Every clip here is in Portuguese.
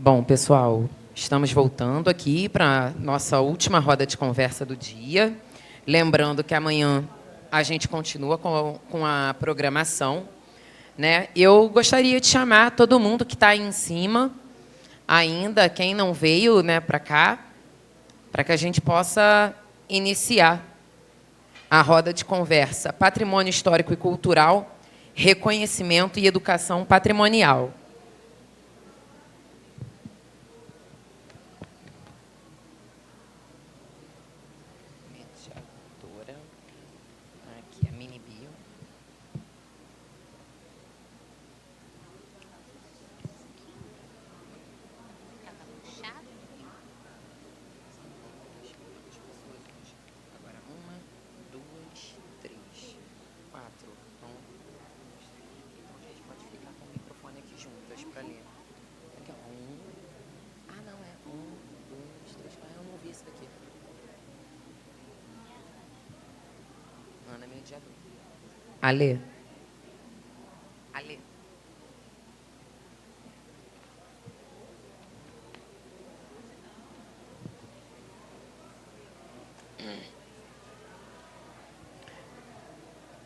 Bom, pessoal, estamos voltando aqui para a nossa última roda de conversa do dia. Lembrando que amanhã a gente continua com a programação, né? Eu gostaria de chamar todo mundo que está aí em cima, ainda, quem não veio, né, para cá, para que a gente possa iniciar a roda de conversa Patrimônio Histórico e Cultural, Reconhecimento e Educação Patrimonial. Aqui a mini bio. Agora uma, duas, três, quatro. Então a gente pode ficar com o microfone aqui juntas para ler. Aqui, ó. Um. Ah, não, é um, dois, três. Ah, eu não vi isso daqui. Ana Mediador. Alê. Alê.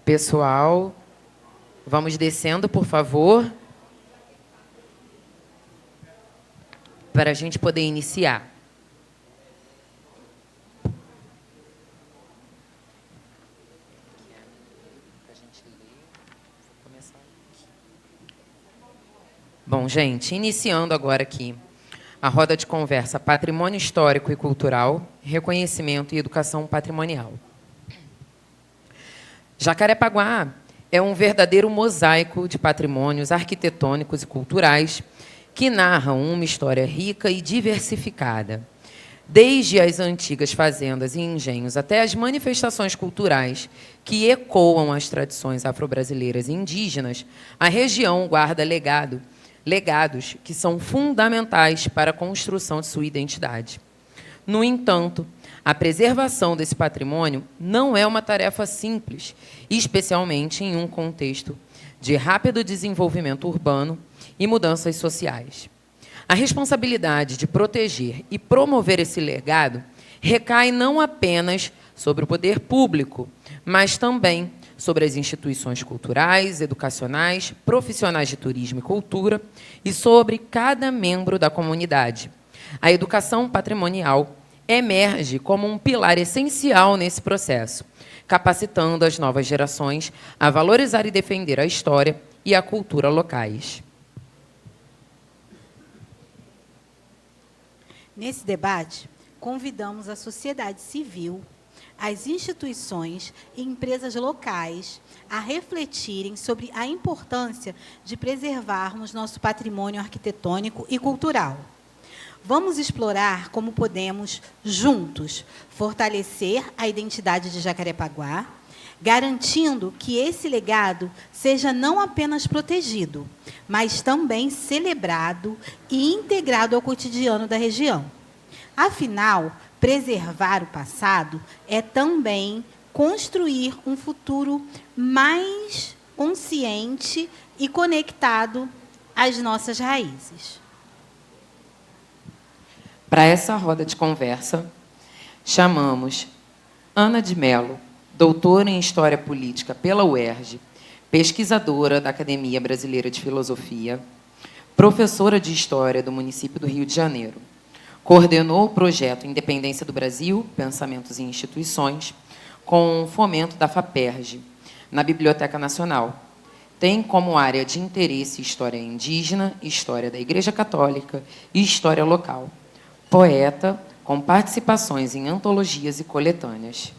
Pessoal, vamos descendo, por favor, para a gente poder iniciar. Bom, gente, iniciando agora aqui a roda de conversa Patrimônio Histórico e Cultural, Reconhecimento e Educação Patrimonial. Jacarepaguá é um verdadeiro mosaico de patrimônios arquitetônicos e culturais que narram uma história rica e diversificada. Desde as antigas fazendas e engenhos até as manifestações culturais que ecoam as tradições afro-brasileiras e indígenas, a região guarda legados que são fundamentais para a construção de sua identidade. No entanto, a preservação desse patrimônio não é uma tarefa simples, especialmente em um contexto de rápido desenvolvimento urbano e mudanças sociais. A responsabilidade de proteger e promover esse legado recai não apenas sobre o poder público, mas também sobre as instituições culturais, educacionais, profissionais de turismo e cultura e sobre cada membro da comunidade. A educação patrimonial emerge como um pilar essencial nesse processo, capacitando as novas gerações a valorizar e defender a história e a cultura locais. Nesse debate, convidamos a sociedade civil, as instituições e empresas locais a refletirem sobre a importância de preservarmos nosso patrimônio arquitetônico e cultural. Vamos explorar como podemos, juntos, fortalecer a identidade de Jacarepaguá, garantindo que esse legado seja não apenas protegido, mas também celebrado e integrado ao cotidiano da região. Afinal, preservar o passado é também construir um futuro mais consciente e conectado às nossas raízes. Para essa roda de conversa, chamamos Ana de Mello, doutora em História Política pela UERJ, pesquisadora da Academia Brasileira de Filosofia, professora de História do município do Rio de Janeiro. Coordenou o projeto Independência do Brasil, Pensamentos e Instituições, com fomento da FAPERJ, na Biblioteca Nacional. Tem como área de interesse História Indígena, História da Igreja Católica e História Local. Poeta, com participações em antologias e coletâneas.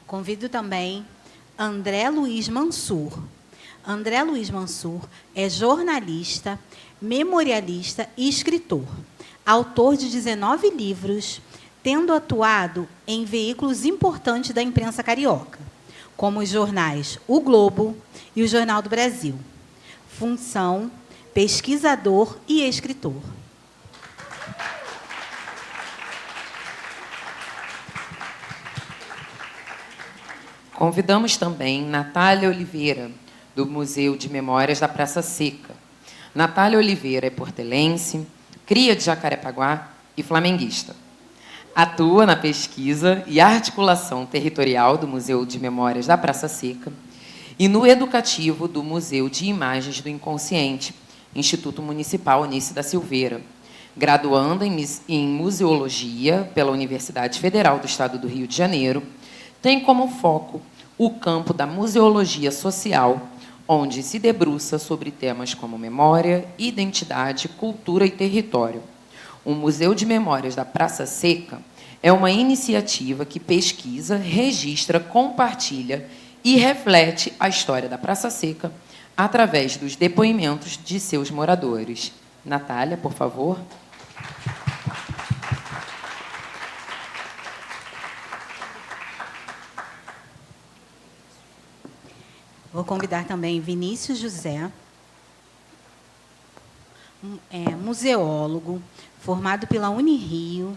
Convido também André Luiz Mansur. André Luiz Mansur é jornalista, memorialista e escritor, autor de 19 livros, tendo atuado em veículos importantes da imprensa carioca, como os jornais O Globo e o Jornal do Brasil. Função: pesquisador e escritor. Convidamos também Natália Oliveira, do Museu de Memórias da Praça Seca. Natália Oliveira é portelense, cria de Jacarepaguá e flamenguista. Atua na pesquisa e articulação territorial do Museu de Memórias da Praça Seca e no educativo do Museu de Imagens do Inconsciente, Instituto Municipal Anice da Silveira, graduanda em Museologia pela Universidade Federal do Estado do Rio de Janeiro, tem como foco o campo da museologia social, onde se debruça sobre temas como memória, identidade, cultura e território. O Museu de Memórias da Praça Seca é uma iniciativa que pesquisa, registra, compartilha e reflete a história da Praça Seca através dos depoimentos de seus moradores. Natália, por favor. Vou convidar também Vinícius José, museólogo, formado pela Unirio,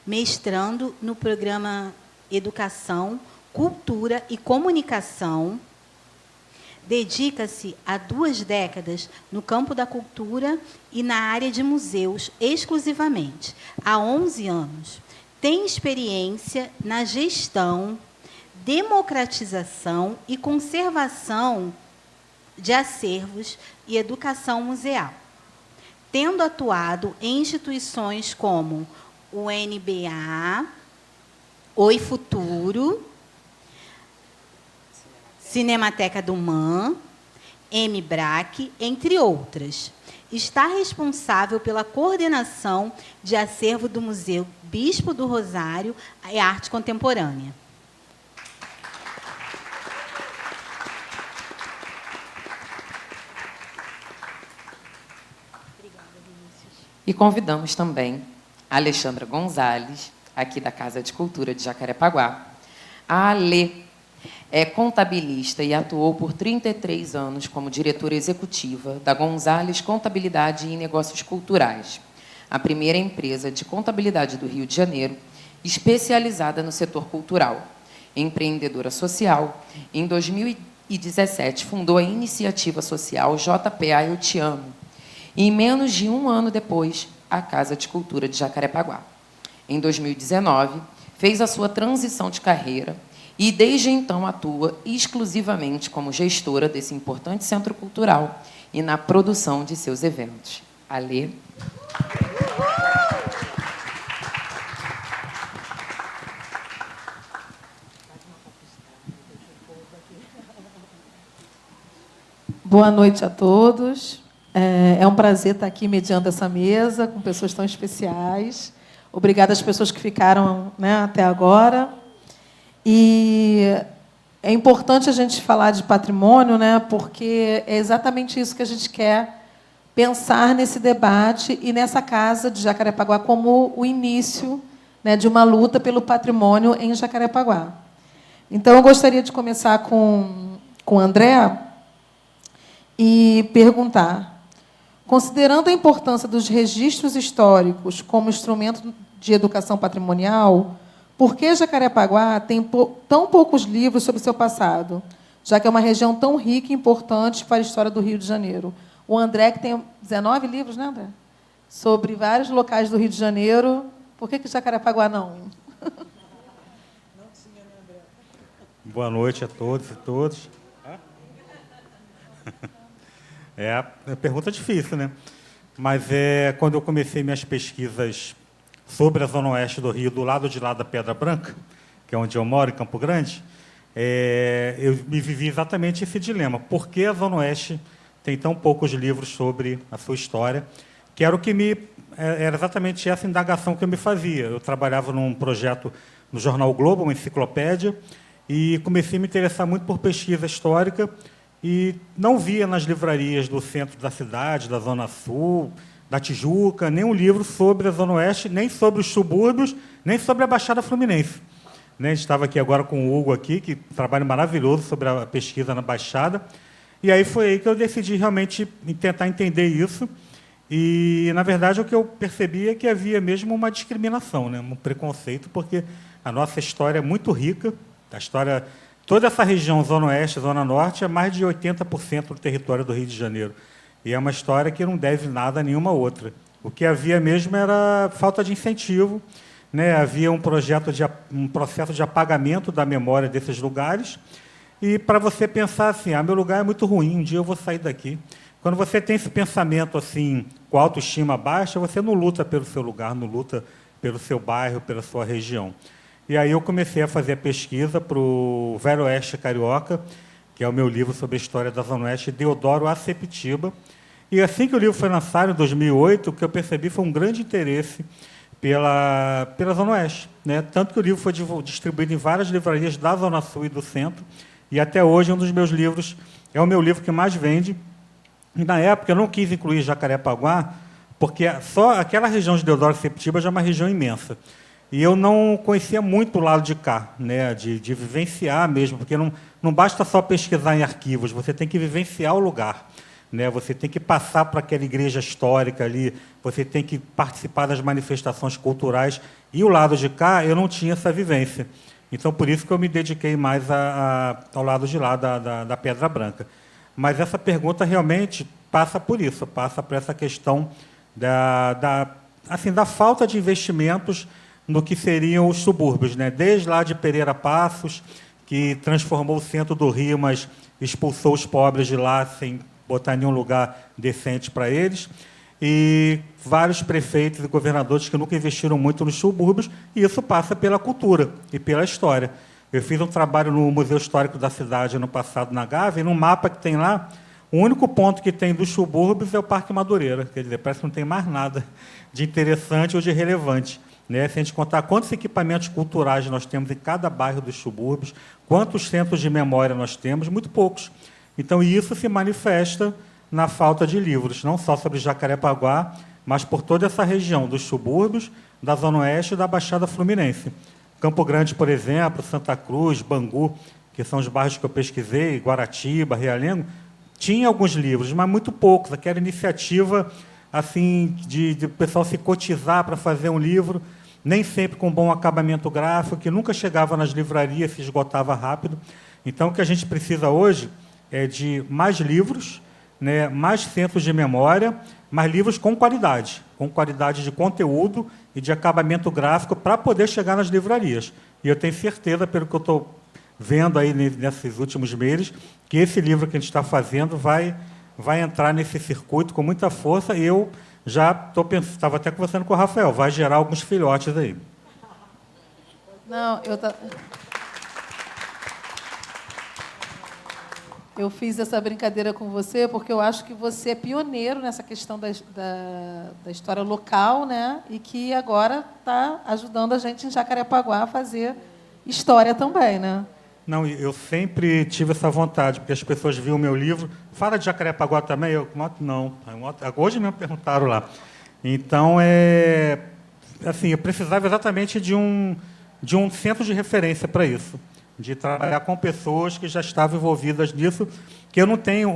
mestrando no programa Educação, Cultura e Comunicação. Dedica-se há 2 décadas no campo da cultura e na área de museus exclusivamente, há 11 anos. Tem experiência na gestão, democratização e conservação de acervos e educação museal, tendo atuado em instituições como o NBA, Oi Futuro, Cinemateca do MAN, MBRAC, entre outras. Está responsável pela coordenação de acervo do Museu Bispo do Rosário e Arte Contemporânea. E convidamos também a Alexandra Gonzalez, aqui da Casa de Cultura de Jacarepaguá. A Ale é contabilista e atuou por 33 anos como diretora executiva da Gonzalez Contabilidade e Negócios Culturais, a primeira empresa de contabilidade do Rio de Janeiro, especializada no setor cultural. Empreendedora social, em 2017 fundou a iniciativa social JPA Eu Te Amo, e, em menos de 1 ano depois, a Casa de Cultura de Jacarepaguá. Em 2019, fez a sua transição de carreira e, desde então, atua exclusivamente como gestora desse importante centro cultural e na produção de seus eventos. Alê. Boa noite a todos. É um prazer estar aqui mediando essa mesa com pessoas tão especiais. Obrigada às pessoas que ficaram, né, até agora. E é importante a gente falar de patrimônio, né, porque é exatamente isso que a gente quer pensar nesse debate e nessa Casa de Jacarepaguá como o início, né, de uma luta pelo patrimônio em Jacarepaguá. Então, eu gostaria de começar com o André e perguntar: considerando a importância dos registros históricos como instrumento de educação patrimonial, por que Jacarepaguá tem tão poucos livros sobre seu passado, já que é uma região tão rica e importante para a história do Rio de Janeiro? O André, que tem 19 livros, né, André? Sobre vários locais do Rio de Janeiro. Por que Jacarepaguá não? Boa noite a todos e todas. É uma pergunta difícil, né? Mas quando eu comecei minhas pesquisas sobre a Zona Oeste do Rio, do lado de lá da Pedra Branca, que é onde eu moro, em Campo Grande, eu me vivi exatamente esse dilema. Por que a Zona Oeste tem tão poucos livros sobre a sua história? Que era era exatamente essa indagação que eu me fazia. Eu trabalhava num projeto no Jornal o Globo, uma enciclopédia, e comecei a me interessar muito por pesquisa histórica, e não via nas livrarias do centro da cidade, da Zona Sul, da Tijuca, nenhum livro sobre a Zona Oeste, nem sobre os subúrbios, nem sobre a Baixada Fluminense. A gente estava aqui agora com o Hugo, aqui, que trabalha maravilhoso sobre a pesquisa na Baixada, e aí foi aí que eu decidi realmente tentar entender isso, e, na verdade, o que eu percebi é que havia mesmo uma discriminação, né, um preconceito, porque a nossa história é muito rica, a história toda essa região, Zona Oeste, Zona Norte, é mais de 80% do território do Rio de Janeiro. E é uma história que não deve nada a nenhuma outra. O que havia mesmo era falta de incentivo, né? Havia um processo de apagamento da memória desses lugares. E para você pensar assim, meu lugar é muito ruim, um dia eu vou sair daqui. Quando você tem esse pensamento assim, com autoestima baixa, você não luta pelo seu lugar, não luta pelo seu bairro, pela sua região. E aí eu comecei a fazer a pesquisa para o Velho Oeste Carioca, que é o meu livro sobre a história da Zona Oeste, Deodoro A. Sepetiba. E assim que o livro foi lançado, em 2008, o que eu percebi foi um grande interesse pela Zona Oeste, né? Tanto que o livro foi distribuído em várias livrarias da Zona Sul e do Centro, e até hoje um dos meus livros, é o meu livro que mais vende. E, na época, eu não quis incluir Jacarepaguá, porque só aquela região de Deodoro Sepetiba já é uma região imensa. E eu não conhecia muito o lado de cá, né, de vivenciar mesmo, porque não basta só pesquisar em arquivos, você tem que vivenciar o lugar, né, você tem que passar para aquela igreja histórica ali, você tem que participar das manifestações culturais, e o lado de cá eu não tinha essa vivência. Então, por isso que eu me dediquei mais ao lado de lá da Pedra Branca. Mas essa pergunta realmente passa por isso, passa por essa questão da falta de investimentos no que seriam os subúrbios, né? Desde lá de Pereira Passos, que transformou o centro do Rio, mas expulsou os pobres de lá sem botar nenhum lugar decente para eles, e vários prefeitos e governadores que nunca investiram muito nos subúrbios, e isso passa pela cultura e pela história. Eu fiz um trabalho no Museu Histórico da cidade ano passado, na Gávea, e no mapa que tem lá, o único ponto que tem dos subúrbios é o Parque Madureira. Quer dizer, parece que não tem mais nada de interessante ou de relevante, né? Se a gente contar quantos equipamentos culturais nós temos em cada bairro dos subúrbios, quantos centros de memória nós temos, muito poucos. Então, isso se manifesta na falta de livros, não só sobre Jacarepaguá, mas por toda essa região dos subúrbios, da Zona Oeste e da Baixada Fluminense. Campo Grande, por exemplo, Santa Cruz, Bangu, que são os bairros que eu pesquisei, Guaratiba, Realengo, tinha alguns livros, mas muito poucos. Aquela iniciativa assim, de o pessoal se cotizar para fazer um livro, nem sempre com bom acabamento gráfico, que nunca chegava nas livrarias, se esgotava rápido. Então, o que a gente precisa hoje é de mais livros, né, mais centros de memória, mais livros com qualidade de conteúdo e de acabamento gráfico para poder chegar nas livrarias. E eu tenho certeza, pelo que eu estou vendo aí nesses últimos meses, que esse livro que a gente está fazendo vai entrar nesse circuito com muita força, e eu já estava até conversando com o Rafael, vai gerar alguns filhotes aí. Não, eu fiz essa brincadeira com você porque eu acho que você é pioneiro nessa questão da história local, né? E que agora está ajudando a gente em Jacarepaguá a fazer história também, né? Não, eu sempre tive essa vontade, porque as pessoas viam o meu livro, fala de Jacarepaguá também? Não. Hoje mesmo perguntaram lá. Então, assim, eu precisava exatamente de um centro de referência para isso, de trabalhar com pessoas que já estavam envolvidas nisso, que eu não tenho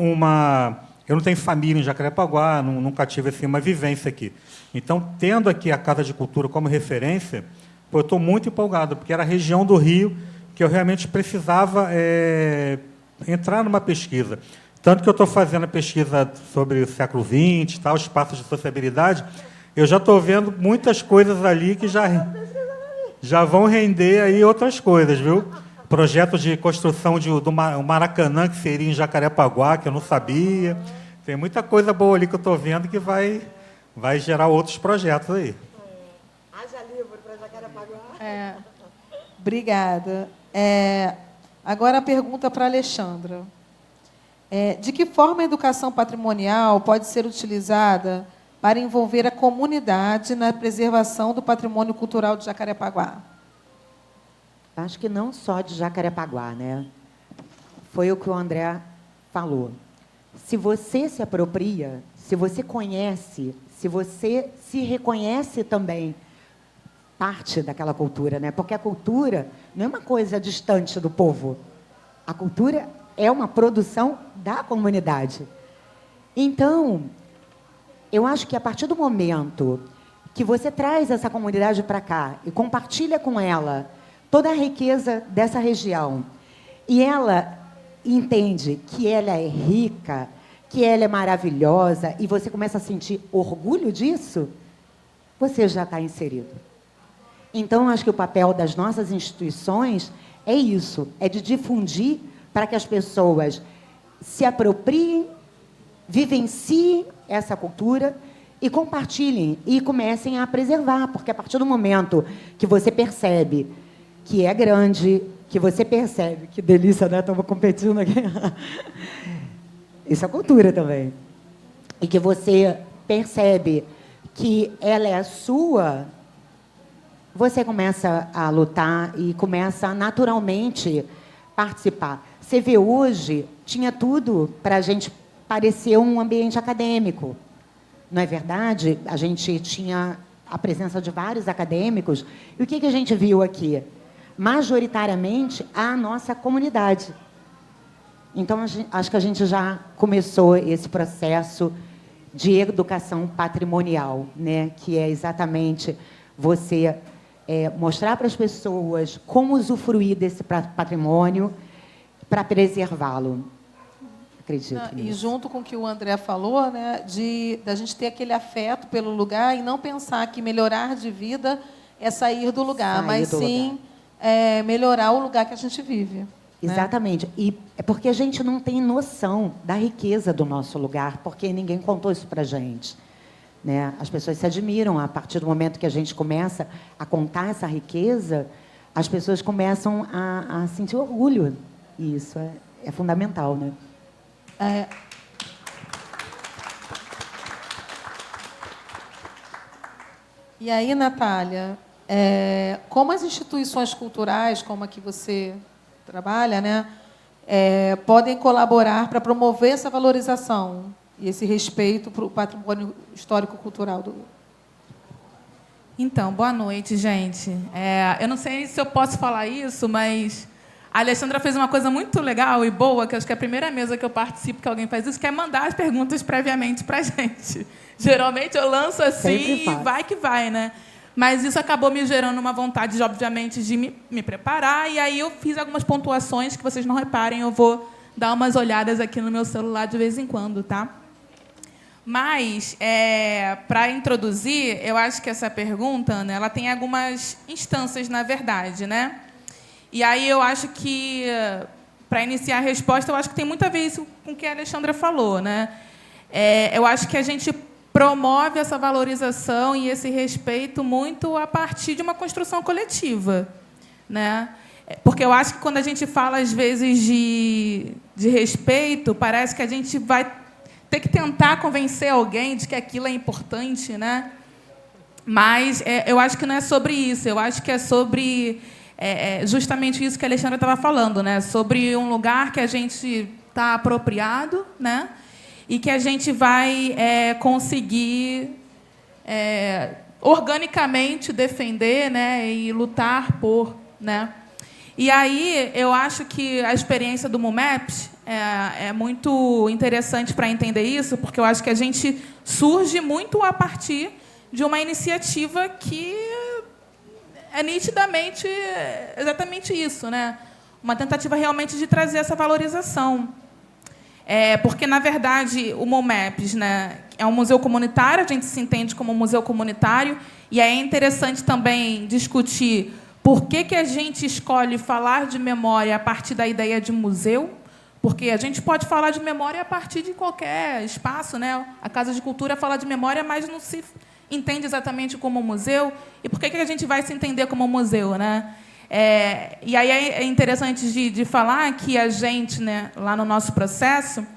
família em Jacarepaguá, nunca tive assim, uma vivência aqui. Então, tendo aqui a Casa de Cultura como referência, eu estou muito empolgado, porque era a região do Rio que eu realmente precisava entrar numa pesquisa. Tanto que eu estou fazendo a pesquisa sobre o século XX, tal, espaços de sociabilidade, eu já estou vendo muitas coisas ali que já vão render aí outras coisas, viu? Projetos de construção do Maracanã, que seria em Jacarepaguá, que eu não sabia. Tem muita coisa boa ali que eu estou vendo que vai gerar outros projetos aí. Haja livro para Jacarepaguá. Obrigada. Agora a pergunta para a Alexandra. De que forma a educação patrimonial pode ser utilizada para envolver a comunidade na preservação do patrimônio cultural de Jacarepaguá? Acho que não só de Jacarepaguá, né? Foi o que o André falou. Se você se apropria, se você conhece, se você se reconhece também parte daquela cultura, né? Porque a cultura não é uma coisa distante do povo. A cultura é uma produção da comunidade. Então, eu acho que a partir do momento que você traz essa comunidade para cá e compartilha com ela toda a riqueza dessa região, e ela entende que ela é rica, que ela é maravilhosa, e você começa a sentir orgulho disso, você já está inserido. Então, acho que o papel das nossas instituições é isso, é de difundir para que as pessoas se apropriem, vivenciem essa cultura e compartilhem e comecem a preservar, porque a partir do momento que você percebe que é grande, que você percebe, que delícia, né? Estamos competindo aqui. Isso é cultura também. E que você percebe que ela é sua, você começa a lutar e começa a naturalmente participar. Você vê hoje, tinha tudo para a gente parecer um ambiente acadêmico. Não é verdade? A gente tinha a presença de vários acadêmicos. E o que a gente viu aqui? Majoritariamente, a nossa comunidade. Então, acho que a gente já começou esse processo de educação patrimonial, né? Que é exatamente você mostrar para as pessoas como usufruir desse patrimônio para preservá-lo. Acredito nisso. E junto com o que o André falou, né, da gente ter aquele afeto pelo lugar e não pensar que melhorar de vida é sair do lugar, mas sim melhorar o lugar que a gente vive. Exatamente. Né? E é porque a gente não tem noção da riqueza do nosso lugar, porque ninguém contou isso para a gente. Né? As pessoas se admiram. A partir do momento que a gente começa a contar essa riqueza, as pessoas começam a sentir orgulho. E isso é fundamental, né? E aí, Natália, como as instituições culturais, como a que você trabalha, né, podem colaborar para promover essa valorização e esse respeito para o patrimônio histórico-cultural do... Então, boa noite, gente. Eu não sei se eu posso falar isso, mas a Alexandra fez uma coisa muito legal e boa, que acho que é a primeira mesa que eu participo que alguém faz isso, que é mandar as perguntas previamente para a gente. Geralmente eu lanço assim e vai que vai, né? Mas isso acabou me gerando uma vontade, obviamente, de me preparar, e aí eu fiz algumas pontuações que vocês não reparem, eu vou dar umas olhadas aqui no meu celular de vez em quando, tá? Mas, para introduzir, eu acho que essa pergunta, né, ela tem algumas instâncias, na verdade, né? E aí eu acho que, para iniciar a resposta, eu acho que tem muito a ver isso com o que a Alexandra falou, né? Eu acho que a gente promove essa valorização e esse respeito muito a partir de uma construção coletiva, né? Porque eu acho que quando a gente fala, às vezes, de respeito, parece que a gente vai ter que tentar convencer alguém de que aquilo é importante, né? Mas eu acho que não é sobre isso. Eu acho que é sobre justamente isso que a Alexandra estava falando, né? Sobre um lugar que a gente está apropriado, né? E que a gente vai conseguir organicamente defender, né? E lutar por, né? E aí eu acho que a experiência do MUMEPS é muito interessante para entender isso, porque eu acho que a gente surge muito a partir de uma iniciativa que é nitidamente exatamente isso, né? Uma tentativa realmente de trazer essa valorização. Porque, na verdade, o MUMEPS, né, é um museu comunitário, a gente se entende como um museu comunitário, e é interessante também discutir por que a gente escolhe falar de memória a partir da ideia de museu, porque a gente pode falar de memória a partir de qualquer espaço, né? A Casa de Cultura fala de memória, mas não se entende exatamente como museu. E por que a gente vai se entender como museu, né? E aí é interessante de falar que a gente, né, lá no nosso processo,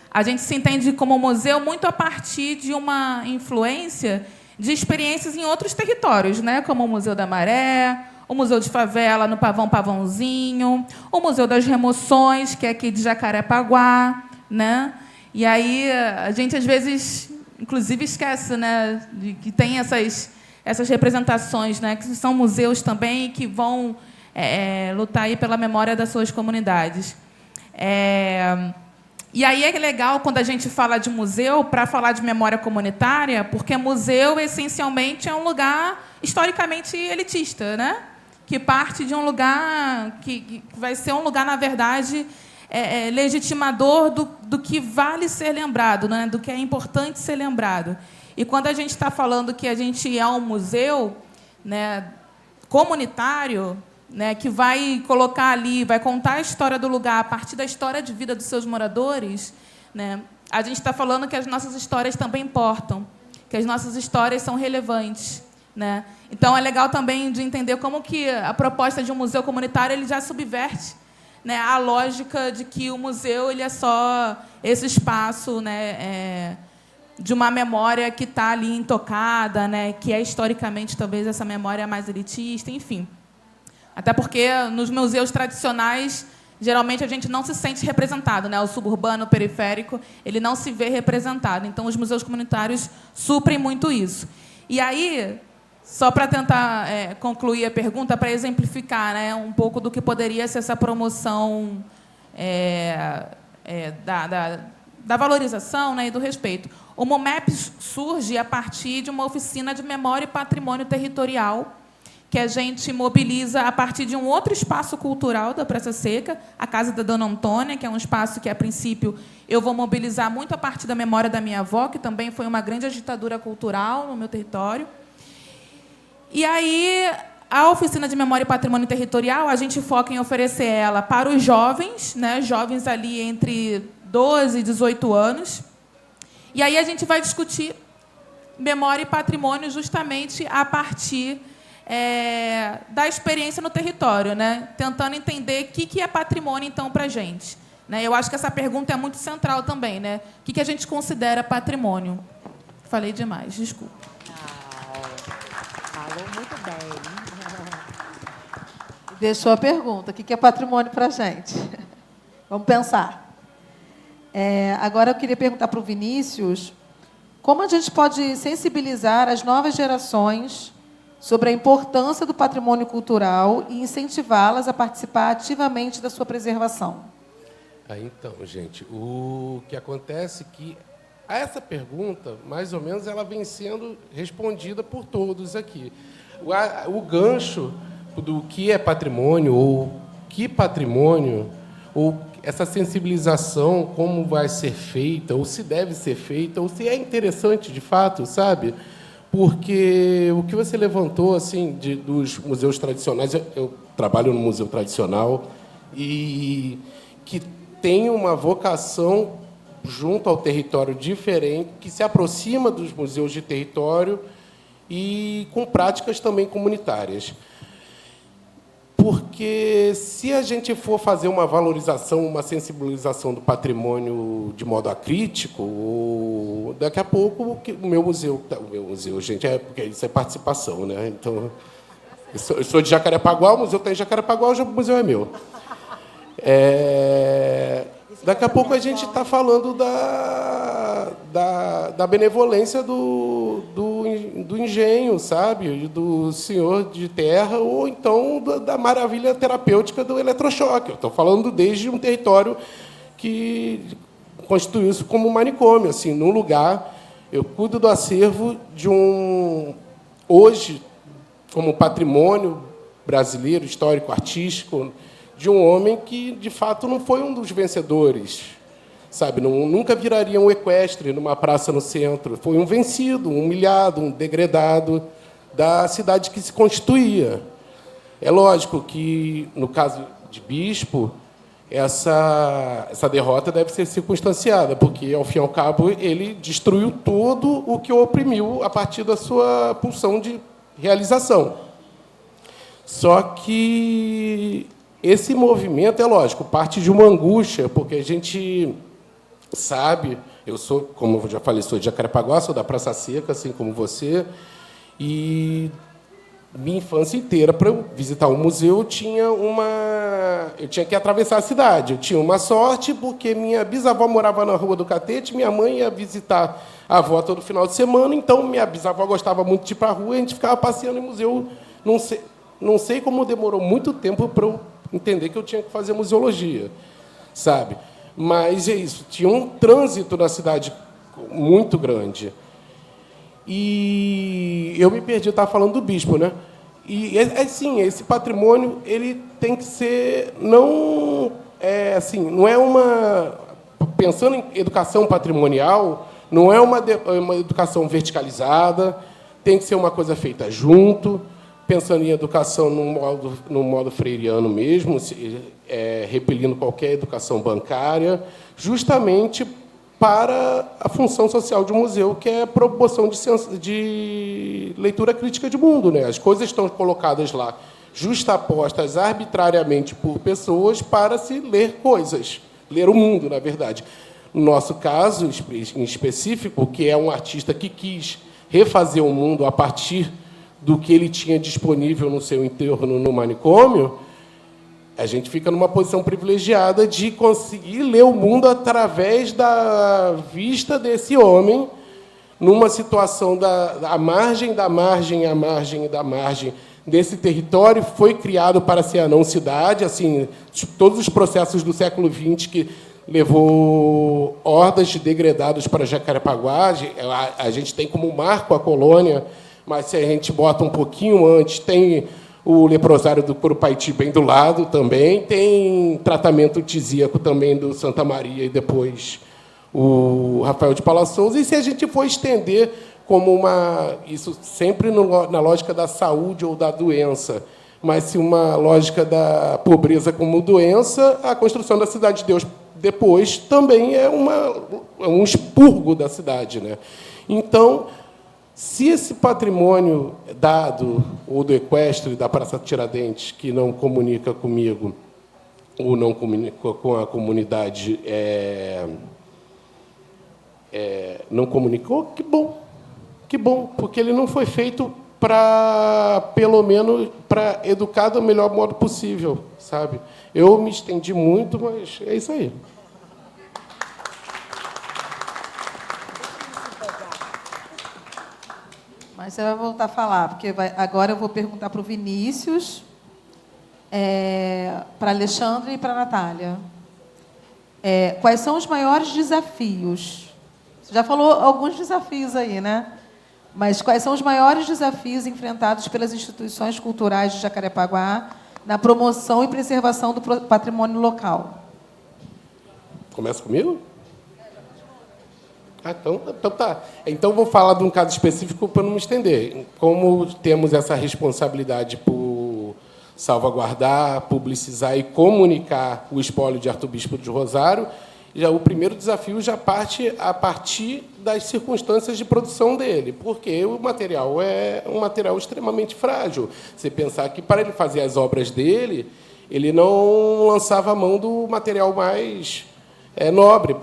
a gente se entende como museu muito a partir de uma influência de experiências em outros territórios, né, como o Museu da Maré, o Museu de Favela no Pavãozinho, o Museu das Remoções, que é aqui de Jacarepaguá, né? E aí a gente às vezes, inclusive, esquece, né, de que tem essas representações, né, que são museus também e que vão lutar aí pela memória das suas comunidades. E aí é legal quando a gente fala de museu para falar de memória comunitária, porque museu, essencialmente, é um lugar historicamente elitista, né? que parte de um lugar que vai ser um lugar, na verdade, legitimador do que vale ser lembrado, né? Do que é importante ser lembrado. E quando a gente está falando que a gente é um museu, né, comunitário, né, que vai colocar ali, vai contar a história do lugar a partir da história de vida dos seus moradores, né, a gente está falando que as nossas histórias também importam, que as nossas histórias são relevantes, né? Então, é legal também de entender como que a proposta de um museu comunitário ele já subverte, né, a lógica de que o museu ele é só esse espaço, né, de uma memória que está ali intocada, né, que é historicamente talvez essa memória mais elitista, enfim. Até porque nos museus tradicionais geralmente a gente não se sente representado, né? O suburbano, o periférico, ele não se vê representado. Então, os museus comunitários suprem muito isso. E aí, só para tentar concluir a pergunta, para exemplificar, né, um pouco do que poderia ser essa promoção da valorização, né, e do respeito. O MOMEP surge a partir de uma oficina de memória e patrimônio territorial, que a gente mobiliza a partir de um outro espaço cultural da Praça Seca, a Casa da Dona Antônia, que é um espaço que, a princípio, eu vou mobilizar muito a partir da memória da minha avó, que também foi uma grande agitadora cultural no meu território. E aí, a oficina de memória e patrimônio territorial, a gente foca em oferecer ela para os jovens, né, jovens ali entre 12 e 18 anos. E aí a gente vai discutir memória e patrimônio justamente a partir da experiência no território, né? Tentando entender o que é patrimônio, então, para a gente. Né? Eu acho que essa pergunta é muito central também. Né? O que a gente considera patrimônio? Falei demais, desculpa. Falou muito bem. Deixou a pergunta. O que é patrimônio para a gente? Vamos pensar. Agora, eu queria perguntar para o Vinícius como a gente pode sensibilizar as novas gerações sobre a importância do patrimônio cultural e incentivá-las a participar ativamente da sua preservação. Então, gente, o que acontece é que a essa pergunta, mais ou menos, ela vem sendo respondida por todos aqui. O gancho do que é patrimônio, ou que patrimônio, ou essa sensibilização, como vai ser feita, ou se deve ser feita, ou se é interessante, de fato, sabe? Porque o que você levantou assim dos museus tradicionais, eu trabalho no museu tradicional e que tem uma vocação junto ao território diferente, que se aproxima dos museus de território e com práticas também comunitárias. Porque se a gente for fazer uma valorização, uma sensibilização do patrimônio de modo acrítico, daqui a pouco o meu museu, gente, porque isso é participação, né? Então, eu sou de Jacarepaguá, o museu está em Jacarepaguá, o museu é meu. Daqui a pouco a gente está falando da benevolência do engenho, sabe? Do senhor de terra, ou então da maravilha terapêutica do eletrochoque. Eu estou falando desde um território que constituiu-se como um manicômio. Assim, num lugar, eu cuido do acervo de hoje, como patrimônio brasileiro, histórico, artístico, de um homem que, de fato, não foi um dos vencedores, sabe? Nunca viraria um equestre numa praça no centro. Foi um vencido, um humilhado, um degradado da cidade que se constituía. É lógico que, no caso de Bispo, essa derrota deve ser circunstanciada, porque, ao fim e ao cabo, ele destruiu tudo o que o oprimiu a partir da sua pulsão de realização. Só que esse movimento, é lógico, parte de uma angústia, porque a gente sabe, eu sou, como eu já falei, sou de Jacarepaguá, sou da Praça Seca, assim como você, e minha infância inteira, para eu visitar o museu, eu tinha que atravessar a cidade. Eu tinha uma sorte, porque minha bisavó morava na Rua do Catete, minha mãe ia visitar a avó todo final de semana, então minha bisavó gostava muito de ir para a rua, e a gente ficava passeando em museu. Não sei como demorou muito tempo para eu entender que eu tinha que fazer museologia, sabe? Mas é isso, tinha um trânsito na cidade muito grande. E eu me perdi, eu estava falando do Bispo, né? Sim, esse patrimônio ele tem que ser não é uma, pensando em educação patrimonial, não é uma educação verticalizada, tem que ser uma coisa feita junto, pensando em educação no modo freiriano mesmo, repelindo qualquer educação bancária, justamente para a função social de um museu, que é a promoção de leitura crítica de mundo, né? As coisas estão colocadas lá, justapostas arbitrariamente por pessoas para se ler coisas, ler o mundo, na verdade. No nosso caso, em específico, que é um artista que quis refazer o mundo a partir do que ele tinha disponível no seu entorno no manicômio, a gente fica numa posição privilegiada de conseguir ler o mundo através da vista desse homem, numa situação à margem da margem, à margem da margem desse território. Foi criado para ser a não-cidade, assim, todos os processos do século XX que levou hordas de degredados para Jacarepaguá. A gente tem como marco a colônia, mas se a gente bota um pouquinho antes, tem o leprosário do Curupaiti bem do lado também, tem tratamento tisíaco também do Santa Maria e depois o Rafael de Paula Souza. E se a gente for estender como isso sempre na lógica da saúde ou da doença, mas se uma lógica da pobreza como doença, a construção da Cidade de Deus depois também é um expurgo da cidade, né? Então, se esse patrimônio dado, ou do equestre, da Praça Tiradentes, que não comunica comigo, ou não comunica com a comunidade, não comunicou, que bom, porque ele não foi feito pelo menos, para educar do melhor modo possível, sabe? Eu me estendi muito, mas é isso aí. Mas você vai voltar a falar, porque agora eu vou perguntar para o Vinícius, para a Alexandre e para a Natália. Quais são os maiores desafios? Você já falou alguns desafios aí, né? Mas quais são os maiores desafios enfrentados pelas instituições culturais de Jacarepaguá na promoção e preservação do patrimônio local? Começa comigo? Então tá. Então vou falar de um caso específico para não me estender. Como temos essa responsabilidade por salvaguardar, publicizar e comunicar o espólio de Arcebispo de Rosário, o primeiro desafio já parte a partir das circunstâncias de produção dele, porque o material é um material extremamente frágil. Você pensar que, para ele fazer as obras dele, ele não lançava a mão do material mais nobre.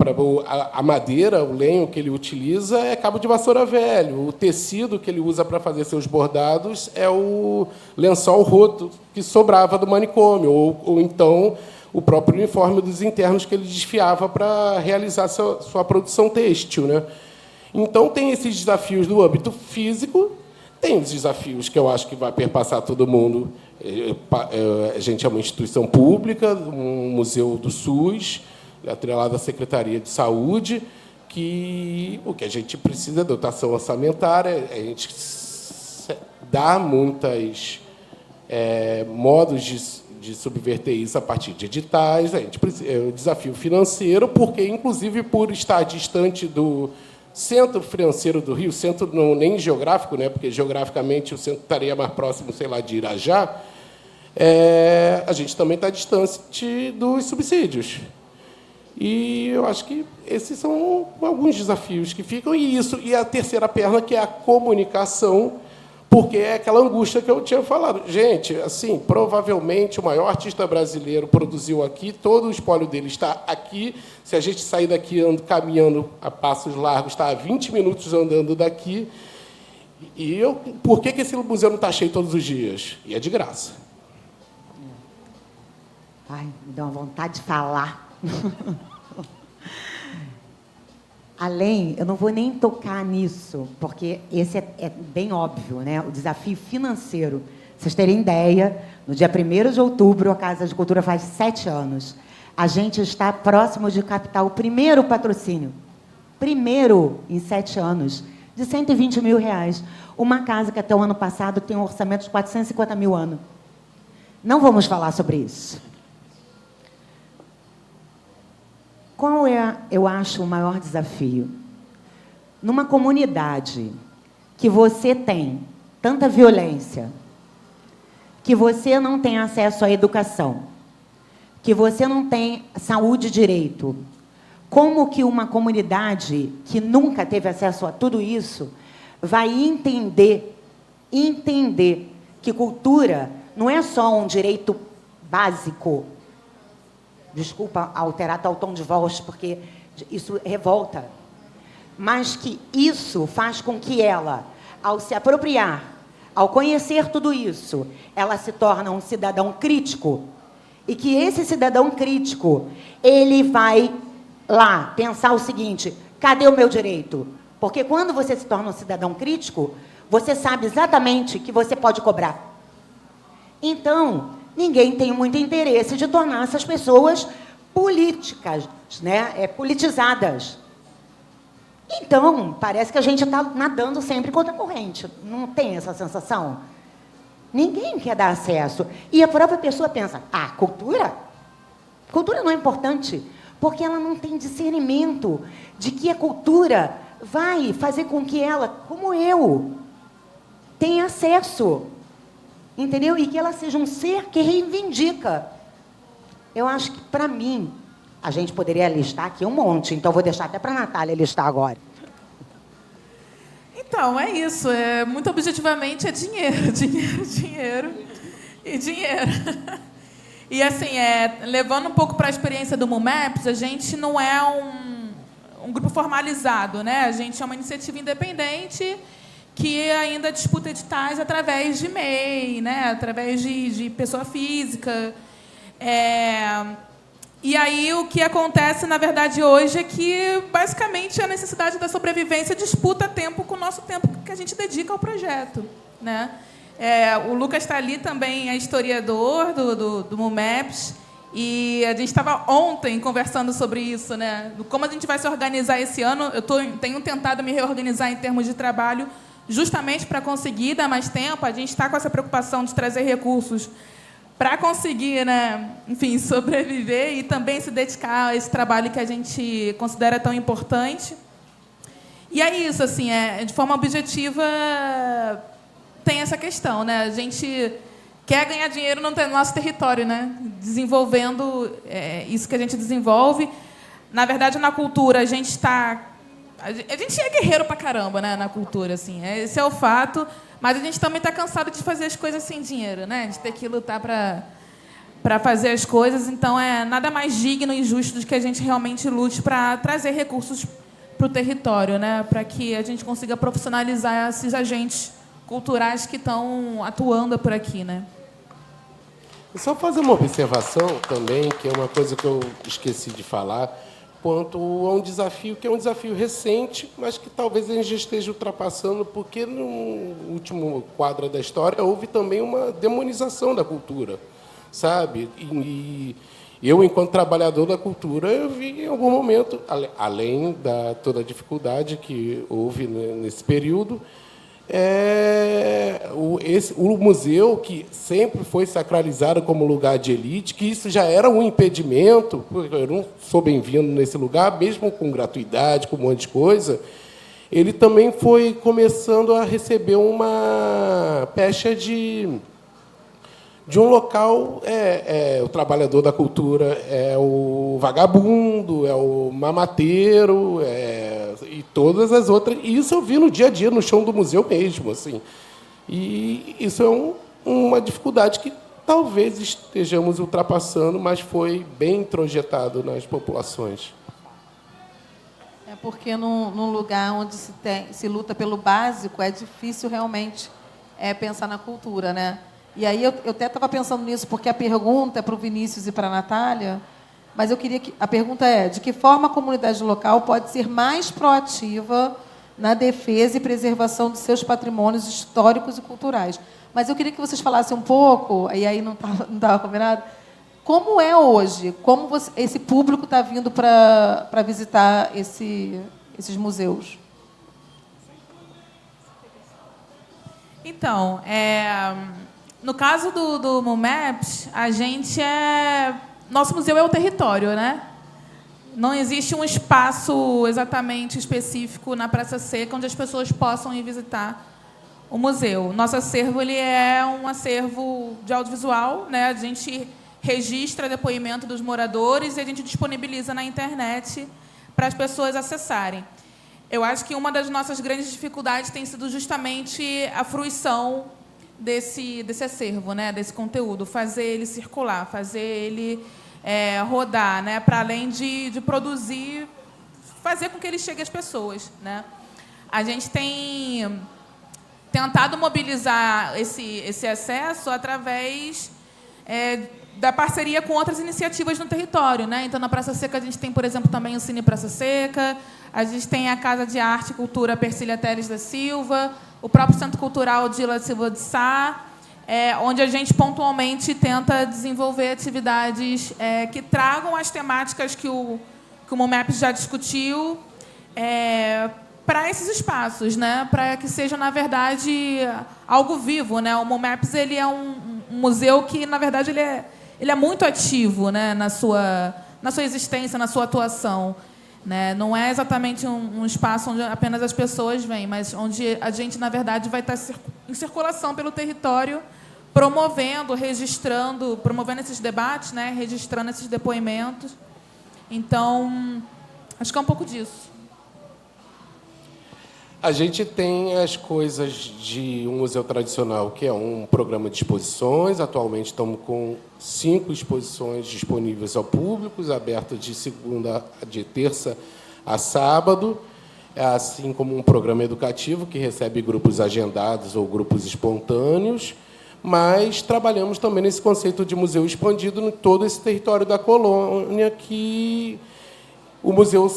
A madeira, o lenho que ele utiliza é cabo de vassoura velho. O tecido que ele usa para fazer seus bordados é o lençol roto que sobrava do manicômio, ou então o próprio uniforme dos internos que ele desfiava para realizar sua produção têxtil, né? Então, tem esses desafios do âmbito físico, tem os desafios que eu acho que vai perpassar todo mundo. A gente é uma instituição pública, um museu do SUS, atrelado à Secretaria de Saúde, que o que a gente precisa é dotação orçamentária, a gente dá muitos modos de subverter isso a partir de editais. A gente precisa, o desafio financeiro, porque, inclusive, por estar distante do centro financeiro do Rio, centro não nem geográfico, né, porque geograficamente o centro estaria mais próximo, sei lá, de Irajá, a gente também está distante dos subsídios. E eu acho que esses são alguns desafios que ficam, e a terceira perna, que é a comunicação, porque é aquela angústia que eu tinha falado. Gente, assim, provavelmente o maior artista brasileiro produziu aqui, todo o espólio dele está aqui. Se a gente sair daqui caminhando a passos largos, está a 20 minutos andando daqui. Por que esse museu não está cheio todos os dias? E é de graça. Ai, me dá uma vontade de falar. Além, eu não vou nem tocar nisso, porque esse é bem óbvio, né? O desafio financeiro. Vocês terem ideia, no dia 1º de outubro, a Casa de Cultura faz 7 anos. A gente está próximo de captar o primeiro patrocínio. Primeiro, em 7 anos, de R$120 mil. Uma casa que até o ano passado tem um orçamento de 450 mil ano. Não vamos falar sobre isso. Qual é, eu acho, o maior desafio? Numa comunidade que você tem tanta violência, que você não tem acesso à educação, que você não tem saúde e direito, como que uma comunidade que nunca teve acesso a tudo isso vai entender que cultura não é só um direito básico? Desculpa alterar tal tom de voz, porque isso revolta. Mas que isso faz com que ela, ao se apropriar, ao conhecer tudo isso, ela se torna um cidadão crítico. E que esse cidadão crítico, ele vai lá pensar o seguinte: cadê o meu direito? Porque quando você se torna um cidadão crítico, você sabe exatamente que você pode cobrar. Então, ninguém tem muito interesse de tornar essas pessoas políticas, né? Politizadas. Então, parece que a gente está nadando sempre contra a corrente. Não tem essa sensação? Ninguém quer dar acesso. E a própria pessoa pensa, cultura? Cultura não é importante, porque ela não tem discernimento de que a cultura vai fazer com que ela, como eu, tenha acesso. Entendeu? E que ela seja um ser que reivindica. Eu acho que, para mim, a gente poderia listar aqui um monte, então vou deixar até para a Natália listar agora. Então, é isso. Muito objetivamente, é dinheiro, dinheiro, dinheiro e dinheiro. E, assim, levando um pouco para a experiência do MUMEPS, a gente não é um grupo formalizado, né? A gente é uma iniciativa independente que ainda disputa editais através de MEI, né? Através de pessoa física. E aí o que acontece, na verdade, hoje é que, basicamente, a necessidade da sobrevivência disputa tempo com o nosso tempo que a gente dedica ao projeto, né? O Lucas está ali também, é historiador do MUMEPS, e a gente estava ontem conversando sobre isso, né? Como a gente vai se organizar esse ano. Eu tenho tentado me reorganizar em termos de trabalho, justamente para conseguir dar mais tempo. A gente está com essa preocupação de trazer recursos para conseguir, né, enfim, sobreviver e também se dedicar a esse trabalho que a gente considera tão importante. E é isso, assim, de forma objetiva, tem essa questão, né? A gente quer ganhar dinheiro no nosso território, né? Desenvolvendo isso que a gente desenvolve. Na verdade, na cultura, a gente é guerreiro pra caramba, né, na cultura, assim. Esse é o fato. Mas a gente também está cansado de fazer as coisas sem dinheiro, né? De ter que lutar para fazer as coisas. Então, nada mais digno e justo do que a gente realmente lute para trazer recursos para o território, né? Para que a gente consiga profissionalizar esses agentes culturais que estão atuando por aqui, né? Só fazer uma observação também, que é uma coisa que eu esqueci de falar, quanto a um desafio que é um desafio recente, mas que talvez a gente esteja ultrapassando, porque no último quadro da história houve também uma demonização da cultura, sabe? E eu, enquanto trabalhador da cultura, eu vi em algum momento, além da toda a dificuldade que houve nesse período, o museu, que sempre foi sacralizado como lugar de elite, que isso já era um impedimento, porque eu não sou bem-vindo nesse lugar, mesmo com gratuidade, com um monte de coisa, ele também foi começando a receber uma pecha de um local, o trabalhador da cultura, é o vagabundo, é o mamateiro, e todas as outras. E isso eu vi no dia a dia, no chão do museu mesmo, assim. E isso é uma dificuldade que talvez estejamos ultrapassando, mas foi bem introjetado nas populações. É porque num lugar onde se luta pelo básico, é difícil realmente pensar na cultura, né? E aí eu até estava pensando nisso, porque a pergunta é para o Vinícius e para a Natália, mas eu queria que a pergunta de que forma a comunidade local pode ser mais proativa na defesa e preservação de seus patrimônios históricos e culturais. Mas eu queria que vocês falassem um pouco, e aí não estava combinado, como é hoje, como esse público está vindo para visitar esses museus? Então, no caso do MUMEPS, nosso museu é o território, né? Não existe um espaço exatamente específico na Praça Seca onde as pessoas possam ir visitar o museu. Nosso acervo ele é um acervo de audiovisual, né? A gente registra depoimento dos moradores e a gente disponibiliza na internet para as pessoas acessarem. Eu acho que uma das nossas grandes dificuldades tem sido justamente a fruição desse acervo, né? Desse conteúdo, fazer ele circular, fazer ele rodar, né? Para além de produzir, fazer com que ele chegue às pessoas, né? A gente tem tentado mobilizar esse acesso através da parceria com outras iniciativas no território, né? Então, na Praça Seca, a gente tem, por exemplo, também o Cine Praça Seca, a gente tem a Casa de Arte e Cultura Persília Teles da Silva, o próprio Centro Cultural Dila Silva de Sá, onde a gente pontualmente tenta desenvolver atividades que tragam as temáticas que o MUMEPS já discutiu para esses espaços, né? Para que seja, na verdade, algo vivo, né? O MUMEPS ele é um museu que, na verdade, ele é muito ativo, né? na sua existência, na sua atuação. Né? Não é exatamente um espaço onde apenas as pessoas vêm, mas onde a gente, na verdade, vai estar em circulação pelo território, promovendo esses debates, né? Registrando esses depoimentos. Então, acho que é um pouco disso. A gente tem as coisas de um museu tradicional, que é um programa de exposições. Atualmente estamos com 5 exposições disponíveis ao público, abertas de terça a sábado, assim como um programa educativo que recebe grupos agendados ou grupos espontâneos. Mas trabalhamos também nesse conceito de museu expandido em todo esse território da colônia, que o museu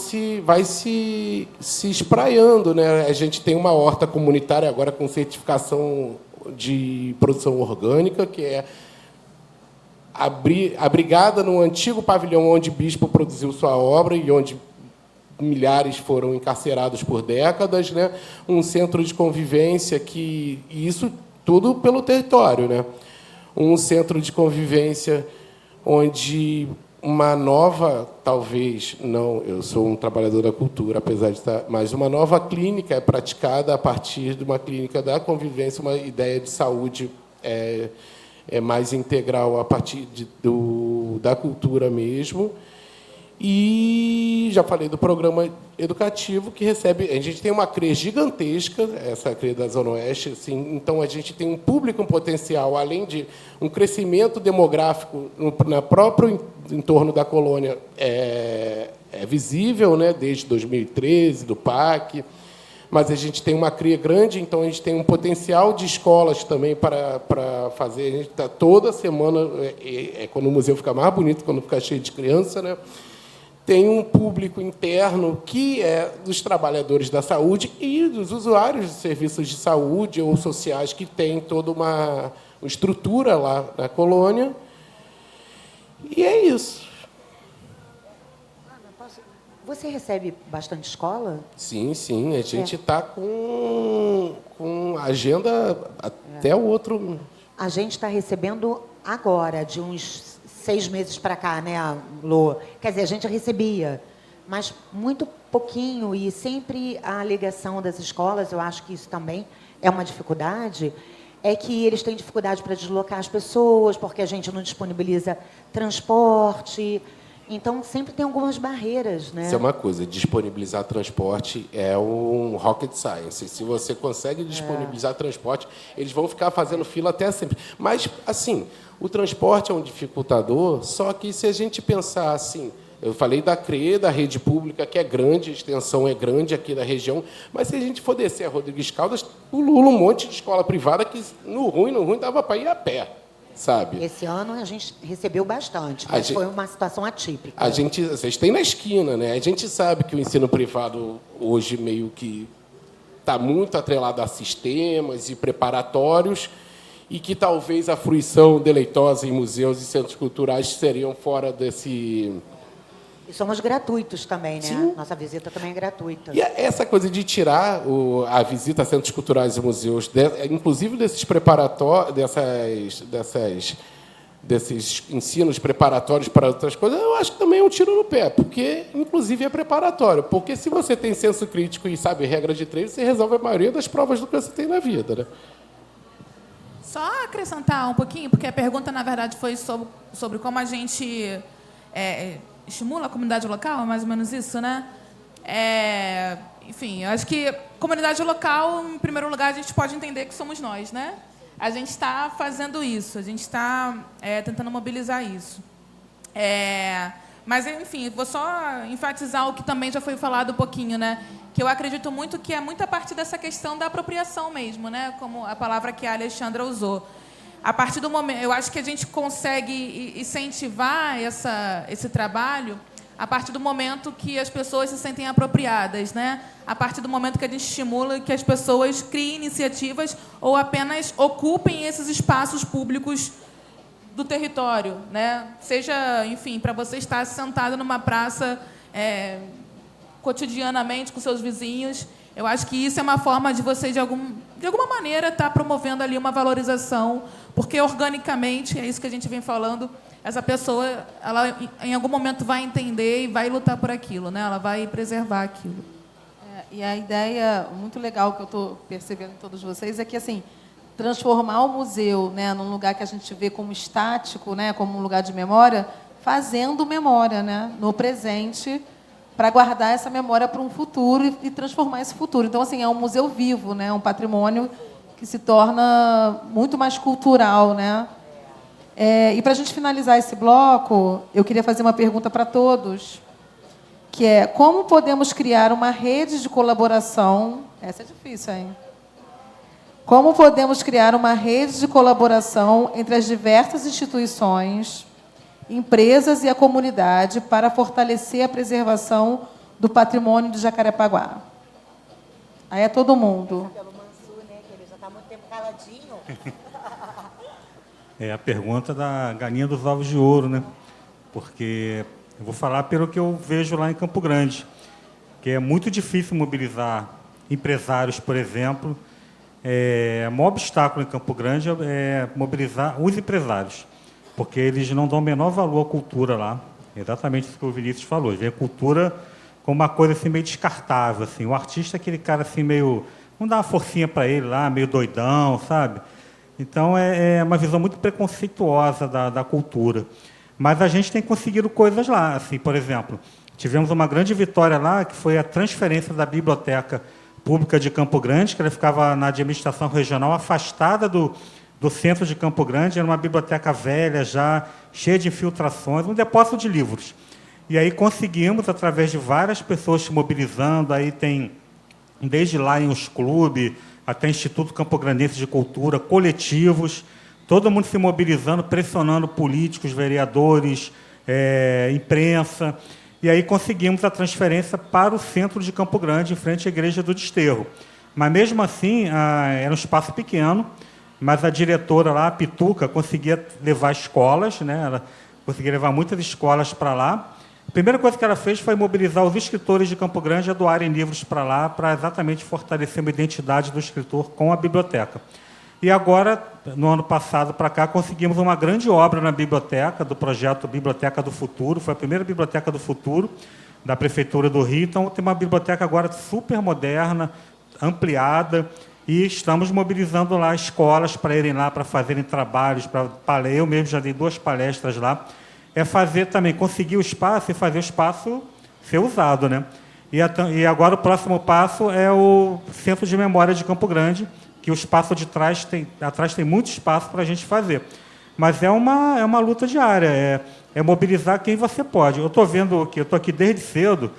vai se espraiando, né? A gente tem uma horta comunitária agora com certificação de produção orgânica, que é abrigada no antigo pavilhão onde o Bispo produziu sua obra e onde milhares foram encarcerados por décadas, né? Um centro de convivência e isso tudo pelo território, né? Um centro de convivência onde uma nova, talvez, não, eu sou um trabalhador da cultura, apesar de estar, mas uma nova clínica é praticada a partir de uma clínica da convivência, uma ideia de saúde mais integral a partir da cultura mesmo. E já falei do programa educativo, que recebe... A gente tem uma CRE gigantesca, essa CRE da Zona Oeste, assim, então a gente tem um público em potencial, além de um crescimento demográfico no próprio entorno da colônia, é visível, né, desde 2013, do PAC, mas a gente tem uma CRE grande, então a gente tem um potencial de escolas também para fazer. A gente está toda semana, quando o museu fica mais bonito, quando fica cheio de criança, né? Tem um público interno que é dos trabalhadores da saúde e dos usuários de serviços de saúde ou sociais, que tem toda uma estrutura lá na colônia. E é isso. Você recebe bastante escola? Sim, sim. A gente está com agenda até o outro... A gente está recebendo agora, de uns 6 meses para cá, né, Lô? Quer dizer, a gente recebia, mas muito pouquinho, e sempre a alegação das escolas, eu acho que isso também é uma dificuldade, é que eles têm dificuldade para deslocar as pessoas, porque a gente não disponibiliza transporte. Então, sempre tem algumas barreiras, né? Isso é uma coisa, disponibilizar transporte é um rocket science. Se você consegue disponibilizar transporte, eles vão ficar fazendo fila até sempre. Mas, assim, o transporte é um dificultador, só que se a gente pensar assim, eu falei da CRE, da rede pública, que é grande, a extensão é grande aqui da região, mas se a gente for descer a Rodrigues Caldas, pulula um monte de escola privada que, no ruim, dava para ir a pé. Sabe? Esse ano a gente recebeu bastante, mas foi uma situação atípica. Vocês têm na esquina, né? A gente sabe que o ensino privado hoje meio que está muito atrelado a sistemas e preparatórios, e que talvez a fruição deleitosa em museus e centros culturais seriam fora E somos gratuitos também, né? Sim. Nossa visita também é gratuita. E essa coisa de tirar a visita a centros culturais e museus, inclusive desses preparatórios, desses ensinos preparatórios para outras coisas, eu acho que também é um tiro no pé, porque, inclusive, é preparatório. Porque se você tem senso crítico e sabe regra de treino, você resolve a maioria das provas do que você tem na vida, né? Só acrescentar um pouquinho, porque a pergunta, na verdade, foi sobre como a gente estimula a comunidade local, mais ou menos isso, né? Enfim, eu acho que comunidade local, em primeiro lugar, a gente pode entender que somos nós, né? A gente está fazendo isso, a gente está tentando mobilizar isso. Mas, enfim, vou só enfatizar o que também já foi falado um pouquinho, né? Que eu acredito muito que é muita parte dessa questão da apropriação mesmo, né? Como a palavra que a Alexandra usou. A partir do momento, eu acho que a gente consegue incentivar esse trabalho a partir do momento que as pessoas se sentem apropriadas, né? A partir do momento que a gente estimula que as pessoas criem iniciativas ou apenas ocupem esses espaços públicos do território, né? Seja, enfim, para você estar sentado numa praça cotidianamente com seus vizinhos. Eu acho que isso é uma forma de você, de alguma maneira, estar promovendo ali uma valorização, porque organicamente, é isso que a gente vem falando, essa pessoa, ela em algum momento vai entender e vai lutar por aquilo, né? Ela vai preservar aquilo. E a ideia muito legal que eu estou percebendo em todos vocês é que, assim, transformar o museu, né, num lugar que a gente vê como estático, né, como um lugar de memória, fazendo memória, né, no presente, para guardar essa memória para um futuro e transformar esse futuro. Então, assim, é um museu vivo, né, um patrimônio que se torna muito mais cultural, né? E para a gente finalizar esse bloco, eu queria fazer uma pergunta para todos, que é: como podemos criar uma rede de colaboração? Essa é difícil, hein? Como podemos criar uma rede de colaboração entre as diversas instituições, empresas e a comunidade para fortalecer a preservação do patrimônio de Jacarepaguá? Aí é todo mundo. Pelo Mansur, né, que ele já está há muito tempo caladinho. É a pergunta da galinha dos ovos de ouro, né? Porque eu vou falar pelo que eu vejo lá em Campo Grande, que é muito difícil mobilizar empresários, por exemplo. O maior obstáculo em Campo Grande é mobilizar os empresários, porque eles não dão o menor valor à cultura lá. Exatamente isso que o Vinícius falou. Eles veem a cultura como uma coisa assim, meio descartável. Assim. O artista é aquele cara assim, meio... Não dá uma forcinha para ele lá, meio doidão, sabe? Então, é uma visão muito preconceituosa da cultura. Mas a gente tem conseguido coisas lá. Assim, por exemplo, tivemos uma grande vitória lá, que foi a transferência da Biblioteca Pública de Campo Grande, que ela ficava na administração regional, afastada do centro de Campo Grande. Era uma biblioteca velha, já cheia de infiltrações, um depósito de livros. E aí conseguimos, através de várias pessoas se mobilizando, aí tem, desde lá em os clubes, até Instituto Campograndense de Cultura, coletivos, todo mundo se mobilizando, pressionando políticos, vereadores, imprensa. E aí conseguimos a transferência para o centro de Campo Grande, em frente à Igreja do Desterro. Mas, mesmo assim, era um espaço pequeno, mas a diretora lá, a Pituca, conseguia levar escolas, né? Ela conseguia levar muitas escolas para lá. A primeira coisa que ela fez foi mobilizar os escritores de Campo Grande a doarem livros para lá, para exatamente fortalecer uma identidade do escritor com a biblioteca. E agora, no ano passado para cá, conseguimos uma grande obra na biblioteca, do projeto Biblioteca do Futuro. Foi a primeira Biblioteca do Futuro da Prefeitura do Rio. Então, tem uma biblioteca agora super moderna, ampliada, e estamos mobilizando lá escolas para irem lá, para fazerem trabalhos. Eu mesmo já dei 2 palestras lá. É fazer também, conseguir o espaço e fazer o espaço ser usado, né? E agora o próximo passo é o Centro de Memória de Campo Grande, que o espaço de trás atrás tem muito espaço para a gente fazer. Mas é uma luta diária, é mobilizar quem você pode. Eu estou vendo que eu estou aqui desde cedo,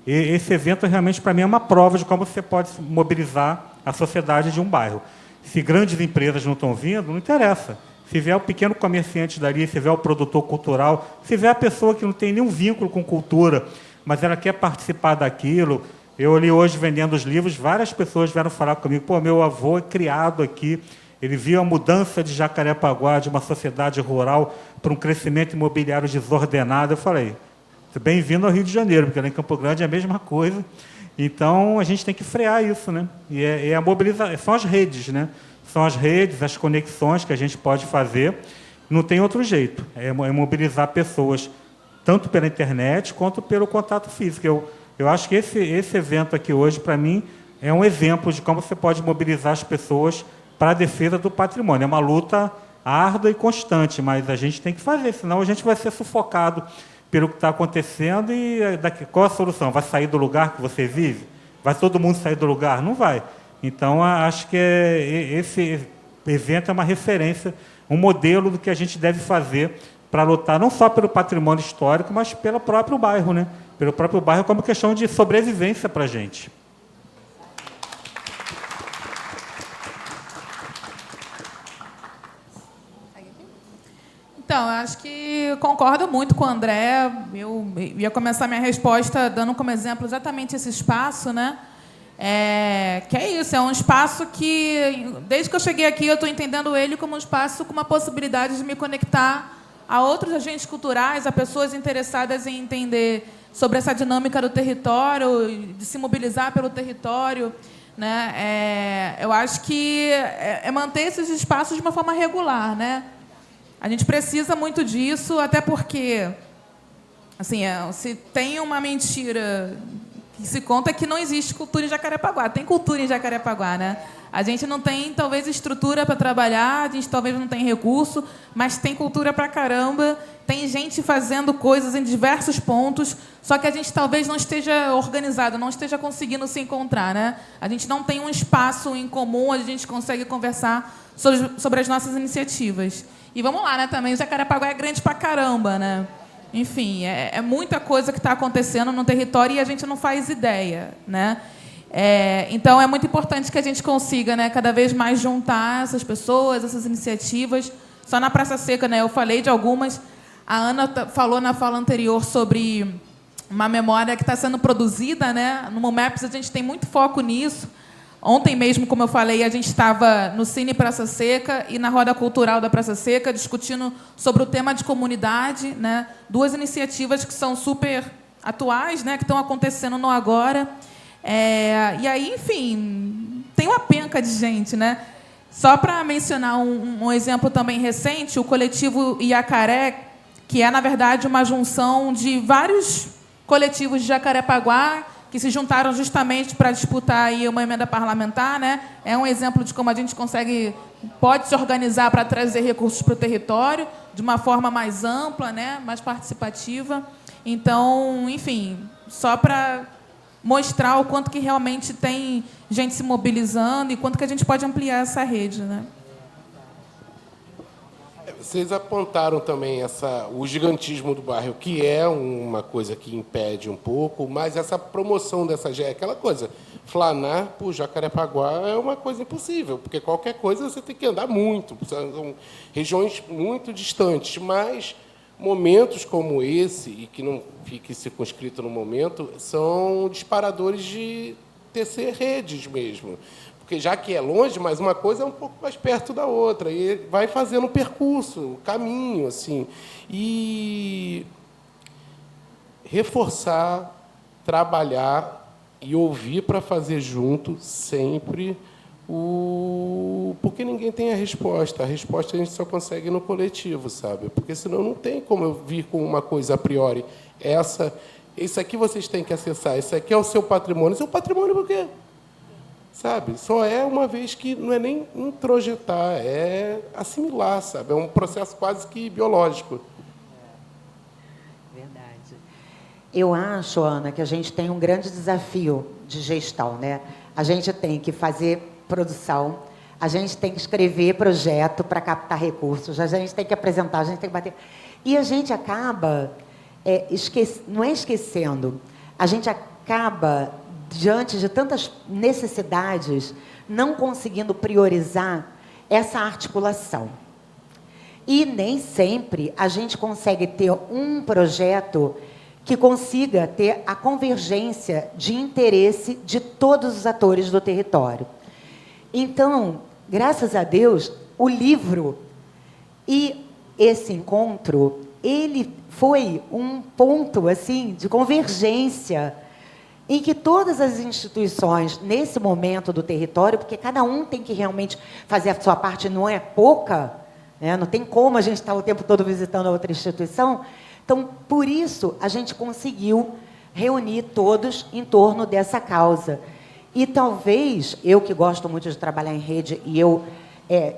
e esse evento realmente para mim é uma prova de como você pode mobilizar a sociedade de um bairro. Se grandes empresas não estão vindo, não interessa. Se vier o pequeno comerciante dali, se vier o produtor cultural, se vier a pessoa que não tem nenhum vínculo com cultura, mas ela quer participar daquilo. Eu ali hoje vendendo os livros, várias pessoas vieram falar comigo: pô, meu avô é criado aqui, ele viu a mudança de Jacarepaguá, de uma sociedade rural, para um crescimento imobiliário desordenado. Eu falei: Bem-vindo ao Rio de Janeiro, porque lá em Campo Grande é a mesma coisa. Então, a gente tem que frear isso, né? E a mobilização, são as redes, né? São as redes, as conexões que a gente pode fazer. Não tem outro jeito. É mobilizar pessoas, tanto pela internet quanto pelo contato físico. Eu acho que esse evento aqui hoje, para mim, é um exemplo de como você pode mobilizar as pessoas para a defesa do patrimônio. É uma luta árdua e constante, mas a gente tem que fazer, senão a gente vai ser sufocado pelo que está acontecendo. E qual a solução? Vai sair do lugar que você vive? Vai todo mundo sair do lugar? Não vai. Então, acho que esse evento é uma referência, um modelo do que a gente deve fazer para lutar não só pelo patrimônio histórico, mas pelo próprio bairro, né? Pelo próprio bairro como questão de sobrevivência para a gente. Então, eu acho que concordo muito com o André. Eu ia começar minha resposta dando como exemplo exatamente esse espaço, né? Que é isso, é um espaço que, desde que eu cheguei aqui, eu estou entendendo ele como um espaço com uma possibilidade de me conectar a outros agentes culturais, a pessoas interessadas em entender sobre essa dinâmica do território, de se mobilizar pelo território, né? Eu acho que é manter esses espaços de uma forma regular, né? A gente precisa muito disso, até porque, assim, se tem uma mentira que se conta, é que não existe cultura em Jacarepaguá. Tem cultura em Jacarepaguá, né? A gente não tem, talvez, estrutura para trabalhar, a gente talvez não tem recurso, mas tem cultura pra caramba, tem gente fazendo coisas em diversos pontos, só que a gente talvez não esteja organizado, não esteja conseguindo se encontrar, né? A gente não tem um espaço em comum onde a gente consegue conversar sobre as nossas iniciativas. E vamos lá, né? Também o Jacarepaguá é grande pra caramba, né? Enfim, é muita coisa que está acontecendo no território e a gente não faz ideia, né? Então, é muito importante que a gente consiga, né, cada vez mais juntar essas pessoas, essas iniciativas. Só na Praça Seca, né, eu falei de algumas. A Ana falou na fala anterior sobre uma memória que está sendo produzida, né? No MUMEPS, a gente tem muito foco nisso. Ontem mesmo, como eu falei, a gente estava no Cine Praça Seca e na Roda Cultural da Praça Seca, discutindo sobre o tema de comunidade, né? Duas iniciativas que são super atuais, né? Que estão acontecendo no agora. E aí, enfim, tem uma penca de gente, né? Só para mencionar um exemplo também recente, o coletivo Iacaré, que é, na verdade, uma junção de vários coletivos de Jacarepaguá, que se juntaram justamente para disputar aí uma emenda parlamentar, né? É um exemplo de como a gente pode se organizar para trazer recursos para o território de uma forma mais ampla, né? Mais participativa. Então, enfim, só para mostrar o quanto que realmente tem gente se mobilizando e quanto que a gente pode ampliar essa rede, né? Vocês apontaram também o gigantismo do bairro, que é uma coisa que impede um pouco, mas essa promoção dessa é aquela coisa. Flanar por Jacarepaguá é uma coisa impossível, porque qualquer coisa você tem que andar muito. São regiões muito distantes, mas momentos como esse, e que não fique circunscrito no momento, são disparadores de tecer redes mesmo. Porque já que é longe, mas uma coisa é um pouco mais perto da outra, e vai fazendo um percurso, um caminho, assim. E reforçar, trabalhar e ouvir para fazer junto sempre porque ninguém tem a resposta a gente só consegue no coletivo, sabe? Porque senão não tem como eu vir com uma coisa a priori. Isso aqui vocês têm que acessar, isso aqui é o seu patrimônio. Seu patrimônio por quê? Sabe? Só é uma vez que não é nem introjetar, é assimilar, sabe? É um processo quase que biológico. Verdade. Eu acho, Ana, que a gente tem um grande desafio de gestão, né? A gente tem que fazer produção, a gente tem que escrever projeto para captar recursos, a gente tem que apresentar, a gente tem que bater. E a gente acaba, não é esquecendo, a gente acaba, diante de tantas necessidades, não conseguindo priorizar essa articulação. E nem sempre a gente consegue ter um projeto que consiga ter a convergência de interesse de todos os atores do território. Então, graças a Deus, o livro e esse encontro ele foi um ponto assim de convergência em que todas as instituições, nesse momento do território, porque cada um tem que realmente fazer a sua parte, não é pouca, né? Não tem como a gente estar o tempo todo visitando a outra instituição. Então, por isso, a gente conseguiu reunir todos em torno dessa causa. E talvez, eu que gosto muito de trabalhar em rede, e eu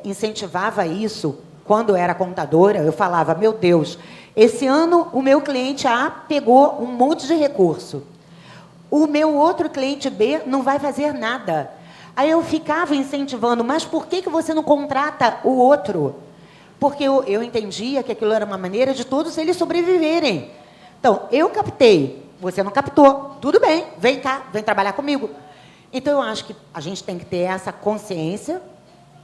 incentivava isso quando eu era contadora, eu falava, meu Deus, esse ano o meu cliente A pegou um monte de recurso. O meu outro cliente B não vai fazer nada. Aí eu ficava incentivando, mas por que você não contrata o outro? Porque eu entendia que aquilo era uma maneira de todos eles sobreviverem. Então, eu captei, você não captou, tudo bem, vem cá, vem trabalhar comigo. Então, eu acho que a gente tem que ter essa consciência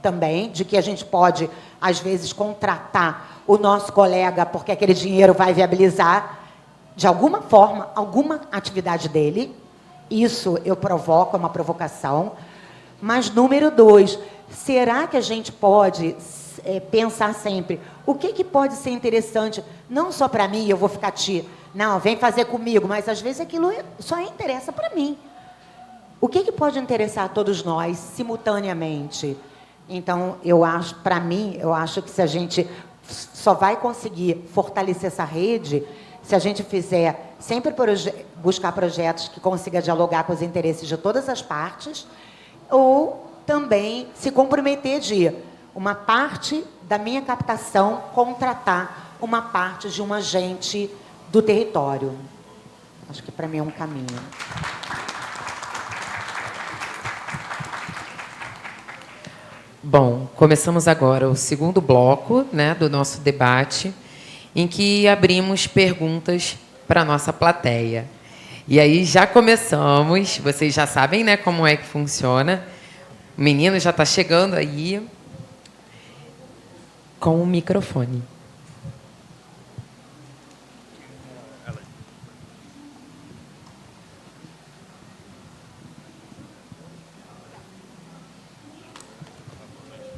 também de que a gente pode, às vezes, contratar o nosso colega porque aquele dinheiro vai viabilizar de alguma forma, alguma atividade dele. Isso eu provoco, é uma provocação. Mas, número 2, será que a gente pode pensar sempre o que pode ser interessante, não só para mim, eu vou ficar não, vem fazer comigo, mas às vezes aquilo só interessa para mim. O que pode interessar a todos nós simultaneamente? Então, eu acho, para mim, eu acho que se a gente só vai conseguir fortalecer essa rede se a gente fizer sempre buscar projetos que consigam dialogar com os interesses de todas as partes, ou também se comprometer de uma parte da minha captação contratar uma parte de um agente do território. Acho que para mim é um caminho. Bom, começamos agora o segundo bloco, né, do nosso debate, em que abrimos perguntas para a nossa plateia. E aí já começamos, vocês já sabem, né, como é que funciona. O menino já está chegando aí com o microfone.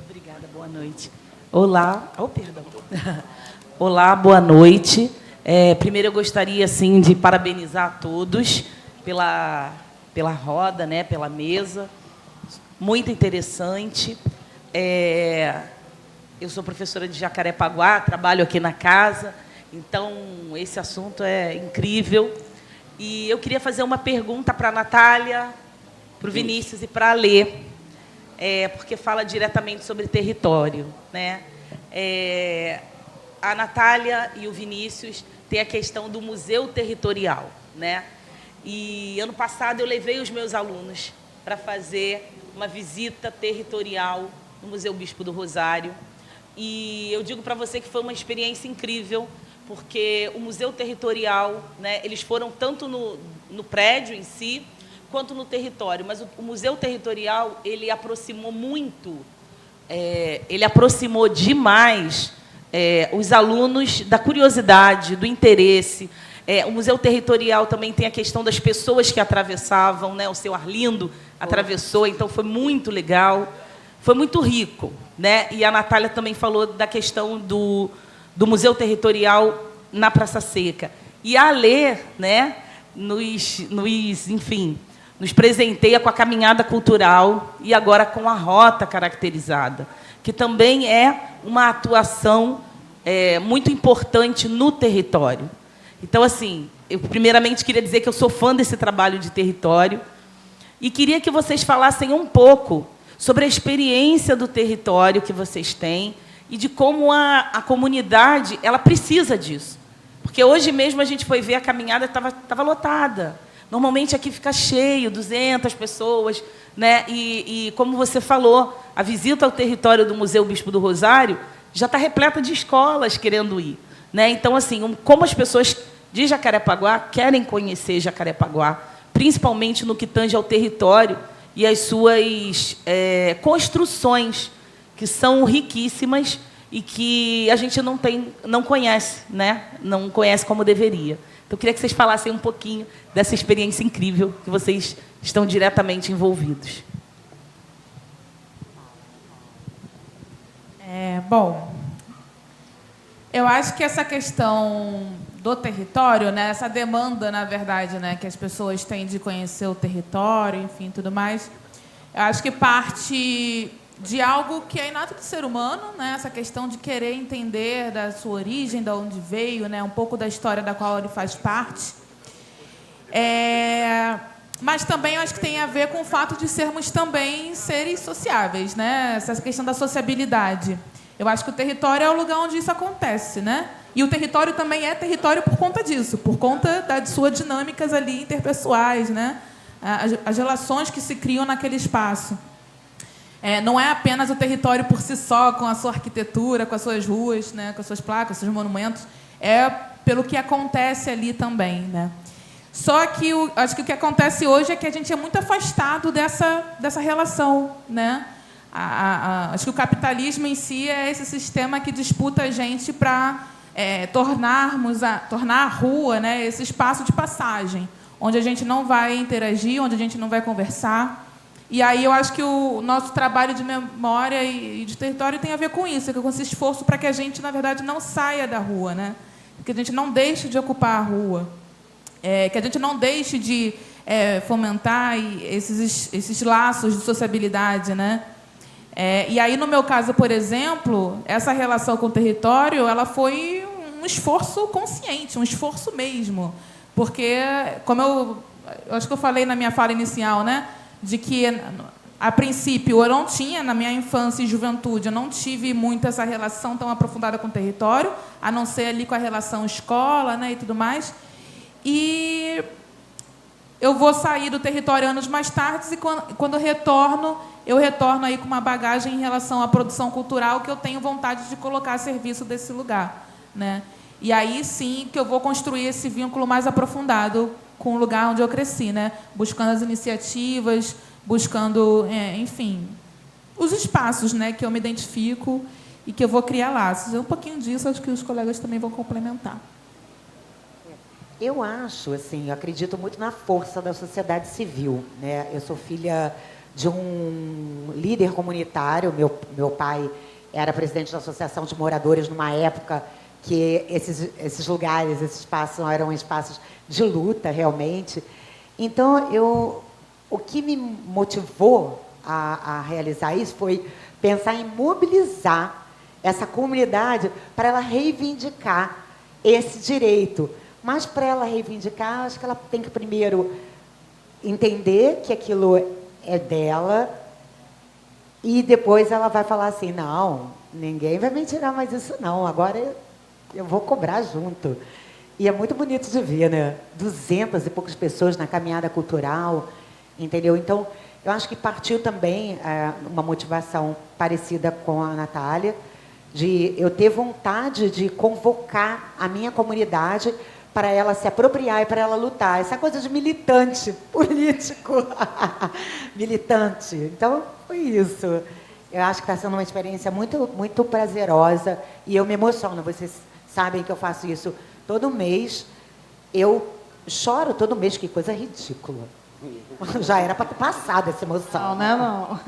Obrigada, boa noite. Olá, perdão. Olá, boa noite. Primeiro eu gostaria assim de parabenizar a todos pela roda, né, pela mesa, muito interessante. Eu sou professora de Jacarepaguá, trabalho aqui na casa, então esse assunto é incrível. E eu queria fazer uma pergunta para a Natália, para o Vinícius e para a Alê, porque fala diretamente sobre território, né? A Natália e o Vinícius têm a questão do museu territorial, né? E ano passado eu levei os meus alunos para fazer uma visita territorial no Museu Bispo do Rosário. E eu digo para você que foi uma experiência incrível, porque o Museu Territorial, né, eles foram tanto no prédio em si, quanto no território. Mas o Museu Territorial, ele aproximou muito, ele aproximou demais os alunos da curiosidade, do interesse. O Museu Territorial também tem a questão das pessoas que atravessavam, né? O seu Arlindo atravessou, então foi muito legal, foi muito rico, né? E a Natália também falou da questão do Museu Territorial na Praça Seca. E a Alê, né, nos presenteia com a caminhada cultural e agora com a rota caracterizada, que também é uma atuação muito importante no território. Então, assim, eu primeiramente queria dizer que eu sou fã desse trabalho de território e queria que vocês falassem um pouco sobre a experiência do território que vocês têm e de como a comunidade ela precisa disso. Porque hoje mesmo a gente foi ver a caminhada, estava lotada. Normalmente aqui fica cheio, 200 pessoas, né? E como você falou, a visita ao território do Museu Bispo do Rosário já está repleta de escolas querendo ir, né? Então, assim, como as pessoas de Jacarepaguá querem conhecer Jacarepaguá, principalmente no que tange ao território e as suas construções, que são riquíssimas e que a gente não conhece, né? Não conhece como deveria. Então, eu queria que vocês falassem um pouquinho dessa experiência incrível que vocês estão diretamente envolvidos. Bom, Eu acho que essa questão do território, né, essa demanda, na verdade, né, que as pessoas têm de conhecer o território, enfim, tudo mais, eu acho que parte de algo que é inato do ser humano, né, essa questão de querer entender da sua origem, de onde veio, né, um pouco da história da qual ele faz parte. Mas também eu acho que tem a ver com o fato de sermos também seres sociáveis, né, essa questão da sociabilidade. Eu acho que o território é o lugar onde isso acontece, né? E o território também é território por conta disso, por conta das suas dinâmicas ali interpessoais, né? As relações que se criam naquele espaço. Não é apenas o território por si só, com a sua arquitetura, com as suas ruas, né? Com as suas placas, seus monumentos, é pelo que acontece ali também, né? Só que acho que o que acontece hoje é que a gente é muito afastado dessa relação, né? Acho que o capitalismo em si é esse sistema que disputa a gente para tornar a rua, né, esse espaço de passagem, onde a gente não vai interagir, onde a gente não vai conversar. E aí eu acho que o nosso trabalho de memória e de território tem a ver com isso, com esse esforço para que a gente, na verdade, não saia da rua, né? Que a gente não deixe de ocupar a rua, que a gente não deixe de fomentar esses laços de sociabilidade, né? E aí, no meu caso, por exemplo, essa relação com o território, ela foi um esforço consciente, um esforço mesmo. Porque, como eu acho que eu falei na minha fala inicial, né, de que, a princípio, eu não tinha, na minha infância e juventude, eu não tive muito essa relação tão aprofundada com o território, a não ser ali com a relação escola, né, e tudo mais. E eu vou sair do território anos mais tarde e, quando eu retorno aí com uma bagagem em relação à produção cultural que eu tenho vontade de colocar a serviço desse lugar, né? E aí sim que eu vou construir esse vínculo mais aprofundado com o lugar onde eu cresci, né? Buscando as iniciativas, buscando, enfim, os espaços, né, que eu me identifico e que eu vou criar laços. Um pouquinho disso acho que os colegas também vão complementar. Eu acho, assim, eu acredito muito na força da sociedade civil, né? Eu sou filha de um líder comunitário. Meu pai era presidente da Associação de Moradores numa época que esses lugares, esses espaços eram espaços de luta, realmente. Então, o que me motivou a realizar isso foi pensar em mobilizar essa comunidade para ela reivindicar esse direito. Mas, para ela reivindicar, acho que ela tem que, primeiro, entender que aquilo é dela, e depois ela vai falar assim, não, ninguém vai me tirar mais isso, não, agora eu vou cobrar junto. E é muito bonito de ver, né? 200 e poucas pessoas na caminhada cultural, entendeu? Então, eu acho que partiu também uma motivação parecida com a Natália, de eu ter vontade de convocar a minha comunidade para ela se apropriar e para ela lutar. Essa coisa de militante político. Militante. Então, foi isso. Eu acho que está sendo uma experiência muito, muito prazerosa e eu me emociono. Vocês sabem que eu faço isso todo mês. Eu choro todo mês, que coisa ridícula. Já era para ter passado essa emoção. Não, né? Não.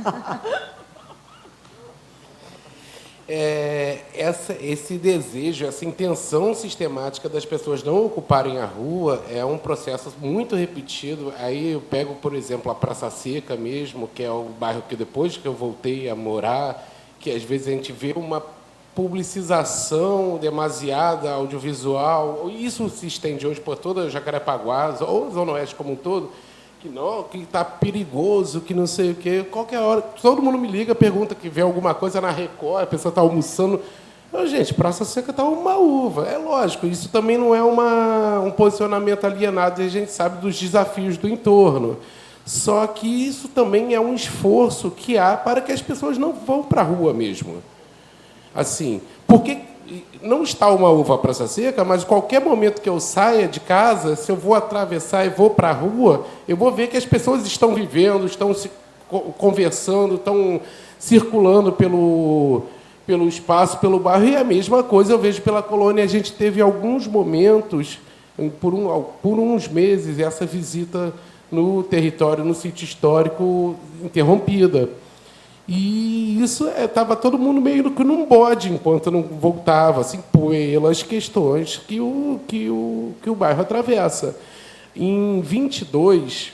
Esse desejo, essa intenção sistemática das pessoas não ocuparem a rua é um processo muito repetido. Aí eu pego, por exemplo, a Praça Seca mesmo, que é o bairro que depois que eu voltei a morar, que às vezes a gente vê uma publicização demasiada audiovisual. Isso se estende hoje por toda Jacarepaguá, ou Zona Oeste como um todo, que está perigoso, que não sei o quê. Qualquer hora, todo mundo me liga, pergunta que vê alguma coisa na Record, a pessoa está almoçando. Gente, Praça Seca está uma uva. É lógico, isso também não é um posicionamento alienado, e a gente sabe dos desafios do entorno. Só que isso também é um esforço que há para que as pessoas não vão para a rua mesmo. Assim, porque não está uma uva Praça Seca, mas qualquer momento que eu saia de casa, se eu vou atravessar e vou para a rua, eu vou ver que as pessoas estão vivendo, estão se conversando, estão circulando pelo espaço, pelo bairro. E a mesma coisa eu vejo pela colônia. A gente teve alguns momentos, por uns meses, essa visita no território, no sítio histórico, interrompida. E isso estava todo mundo meio que num bode enquanto não voltava, assim, pelas questões que o bairro atravessa. Em 22,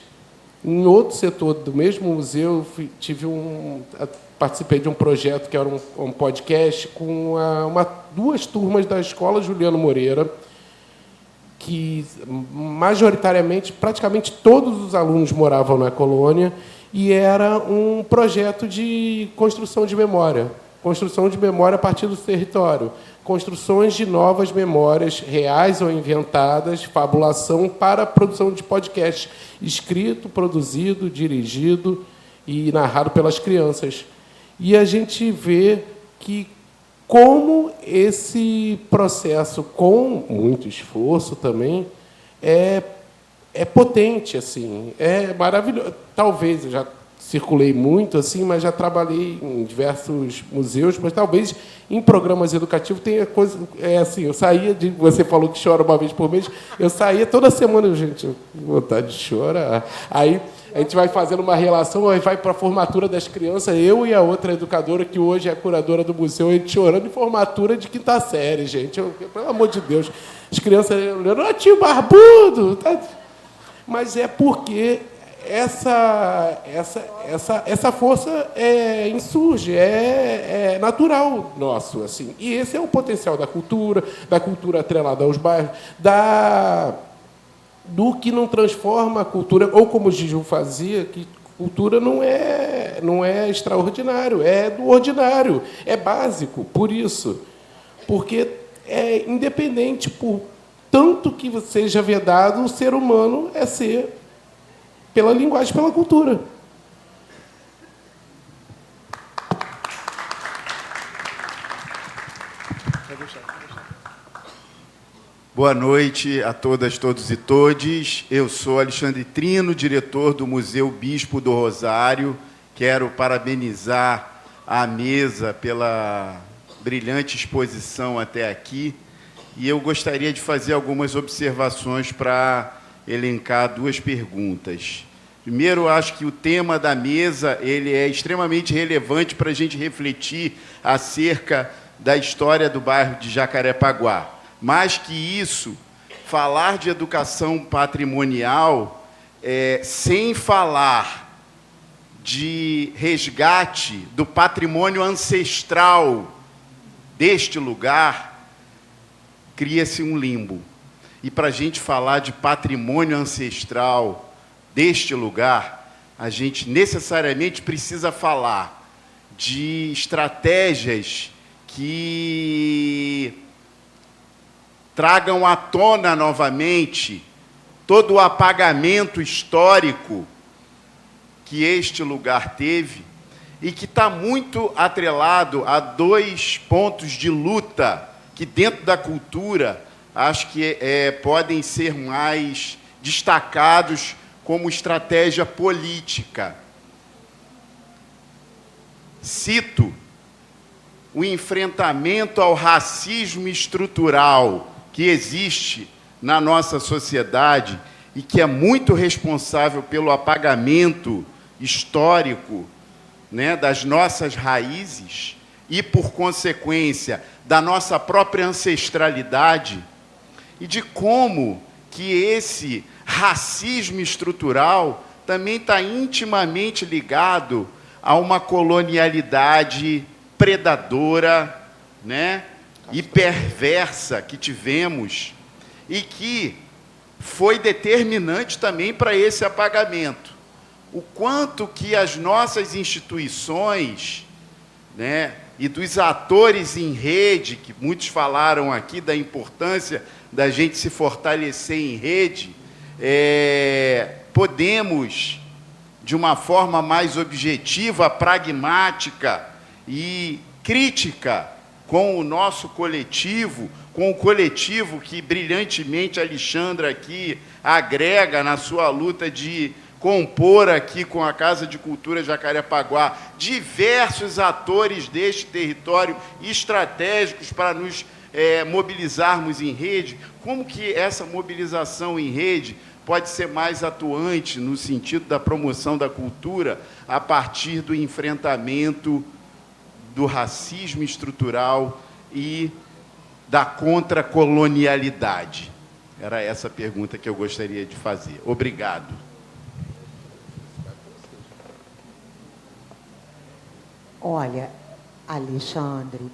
em outro setor do mesmo museu, participei de um projeto que era um podcast com duas turmas da Escola Juliano Moreira, que majoritariamente, praticamente todos os alunos moravam na colônia, e era um projeto de construção de memória a partir do território, construções de novas memórias reais ou inventadas, fabulação para a produção de podcast, escrito, produzido, dirigido e narrado pelas crianças. E a gente vê que como esse processo, com muito esforço também, é potente, assim, é maravilhoso. Talvez eu já circulei muito, assim, mas já trabalhei em diversos museus, mas talvez em programas educativos tenha coisa. Assim, eu saía de. Você falou que chora uma vez por mês, eu saía toda semana, gente, vontade de chorar. Aí a gente vai fazendo uma relação, aí vai para a formatura das crianças, eu e a outra educadora, que hoje é a curadora do museu, a gente chorando em formatura de quinta série, gente. Pelo amor de Deus. As crianças olhando, ó, tio barbudo! Tá? Mas é porque essa força insurge, é natural nosso, assim. E esse é o potencial da cultura atrelada aos bairros, do que não transforma a cultura, ou como o Giju fazia, que cultura não é extraordinário, é do ordinário, é básico, por isso. Porque é independente, por tanto que seja vedado, o ser humano é ser pela linguagem, pela cultura. Boa noite a todas, todos e todes. Eu sou Alexandre Trino, diretor do Museu Bispo do Rosário. Quero parabenizar a mesa pela brilhante exposição até aqui. E eu gostaria de fazer algumas observações para elencar duas perguntas. Primeiro, acho que o tema da mesa ele é extremamente relevante para a gente refletir acerca da história do bairro de Jacarepaguá. Mais que isso, falar de educação patrimonial, sem falar de resgate do patrimônio ancestral deste lugar, cria-se um limbo. E para a gente falar de patrimônio ancestral deste lugar, a gente necessariamente precisa falar de estratégias que tragam à tona novamente todo o apagamento histórico que este lugar teve e que está muito atrelado a dois pontos de luta que, dentro da cultura, acho que podem ser mais destacados como estratégia política. Cito o enfrentamento ao racismo estrutural que existe na nossa sociedade e que é muito responsável pelo apagamento histórico, né, das nossas raízes e, por consequência, da nossa própria ancestralidade, e de como que esse racismo estrutural também está intimamente ligado a uma colonialidade predadora, né, e perversa que tivemos e que foi determinante também para esse apagamento. O quanto que as nossas instituições, né, e dos atores em rede, que muitos falaram aqui da importância da gente se fortalecer em rede, podemos, de uma forma mais objetiva, pragmática e crítica com o nosso coletivo, com o coletivo que brilhantemente a Alexandra aqui agrega na sua luta de compor aqui com a Casa de Cultura Jacarepaguá diversos atores deste território estratégicos para nos mobilizarmos em rede, como que essa mobilização em rede pode ser mais atuante no sentido da promoção da cultura a partir do enfrentamento do racismo estrutural e da contracolonialidade? Era essa a pergunta que eu gostaria de fazer. Obrigado. Olha, Alexandre,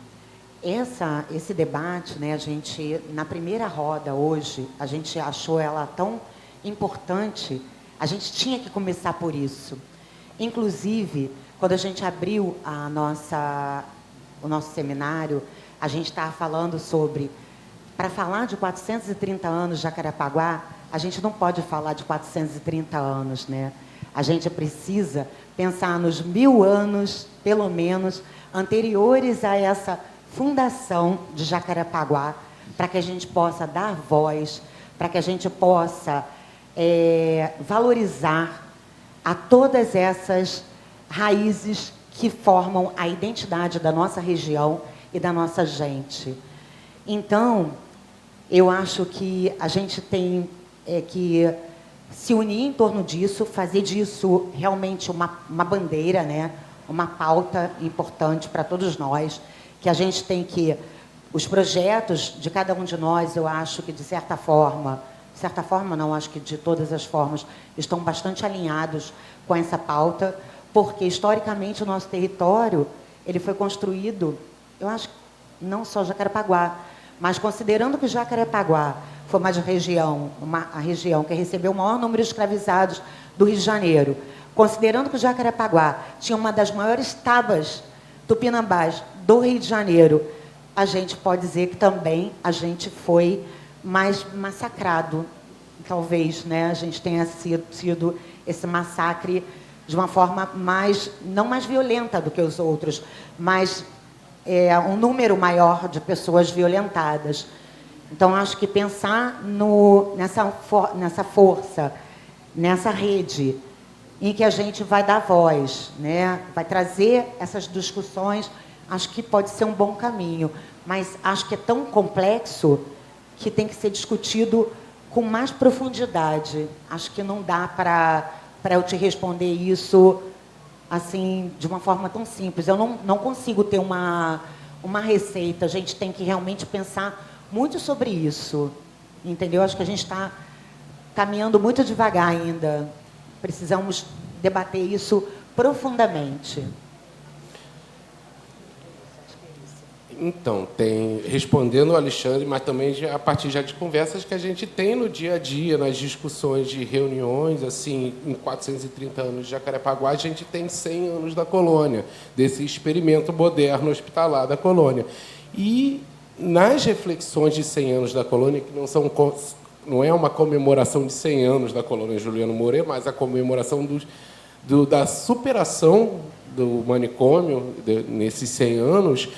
esse debate, né, a gente, na primeira roda hoje, a gente achou ela tão importante, a gente tinha que começar por isso. Inclusive, quando a gente abriu o nosso seminário, a gente estava falando sobre, para falar de 430 anos de Jacarepaguá, a gente não pode falar de 430 anos, né? A gente precisa pensar nos 1000 anos, pelo menos, anteriores a essa fundação de Jacarepaguá, para que a gente possa dar voz, para que a gente possa valorizar a todas essas raízes que formam a identidade da nossa região e da nossa gente. Então, eu acho que a gente tem que se unir em torno disso, fazer disso realmente uma bandeira, né? Uma pauta importante para todos nós, que a gente tem que... Os projetos de cada um de nós, eu acho que, de certa forma não, acho que de todas as formas, estão bastante alinhados com essa pauta, porque, historicamente, o nosso território ele foi construído, eu acho que não só Jacarepaguá, mas considerando que Jacarepaguá foi a região que recebeu o maior número de escravizados do Rio de Janeiro, considerando que o Jacarepaguá tinha uma das maiores tabas tupinambás do Rio de Janeiro, a gente pode dizer que também a gente foi mais massacrado. Talvez, né, a gente tenha sido esse massacre de uma forma não mais violenta do que os outros, mas um número maior de pessoas violentadas. Então, acho que pensar nessa força, nessa rede, em que a gente vai dar voz, né? Vai trazer essas discussões, acho que pode ser um bom caminho, mas acho que é tão complexo que tem que ser discutido com mais profundidade. Acho que não dá para eu te responder isso assim, de uma forma tão simples. Eu não consigo ter uma receita, a gente tem que realmente pensar muito sobre isso, entendeu? Acho que a gente está caminhando muito devagar ainda. Precisamos debater isso profundamente. Então, respondendo ao Alexandre, mas também a partir de conversas que a gente tem no dia a dia, nas discussões de reuniões, assim, em 430 anos de Jacarepaguá, a gente tem 100 anos da colônia, desse experimento moderno hospitalar da colônia. E nas reflexões de 100 anos da colônia, que não é uma comemoração de 100 anos da colônia Juliano Moreira, mas a comemoração da superação do manicômio nesses 100 anos,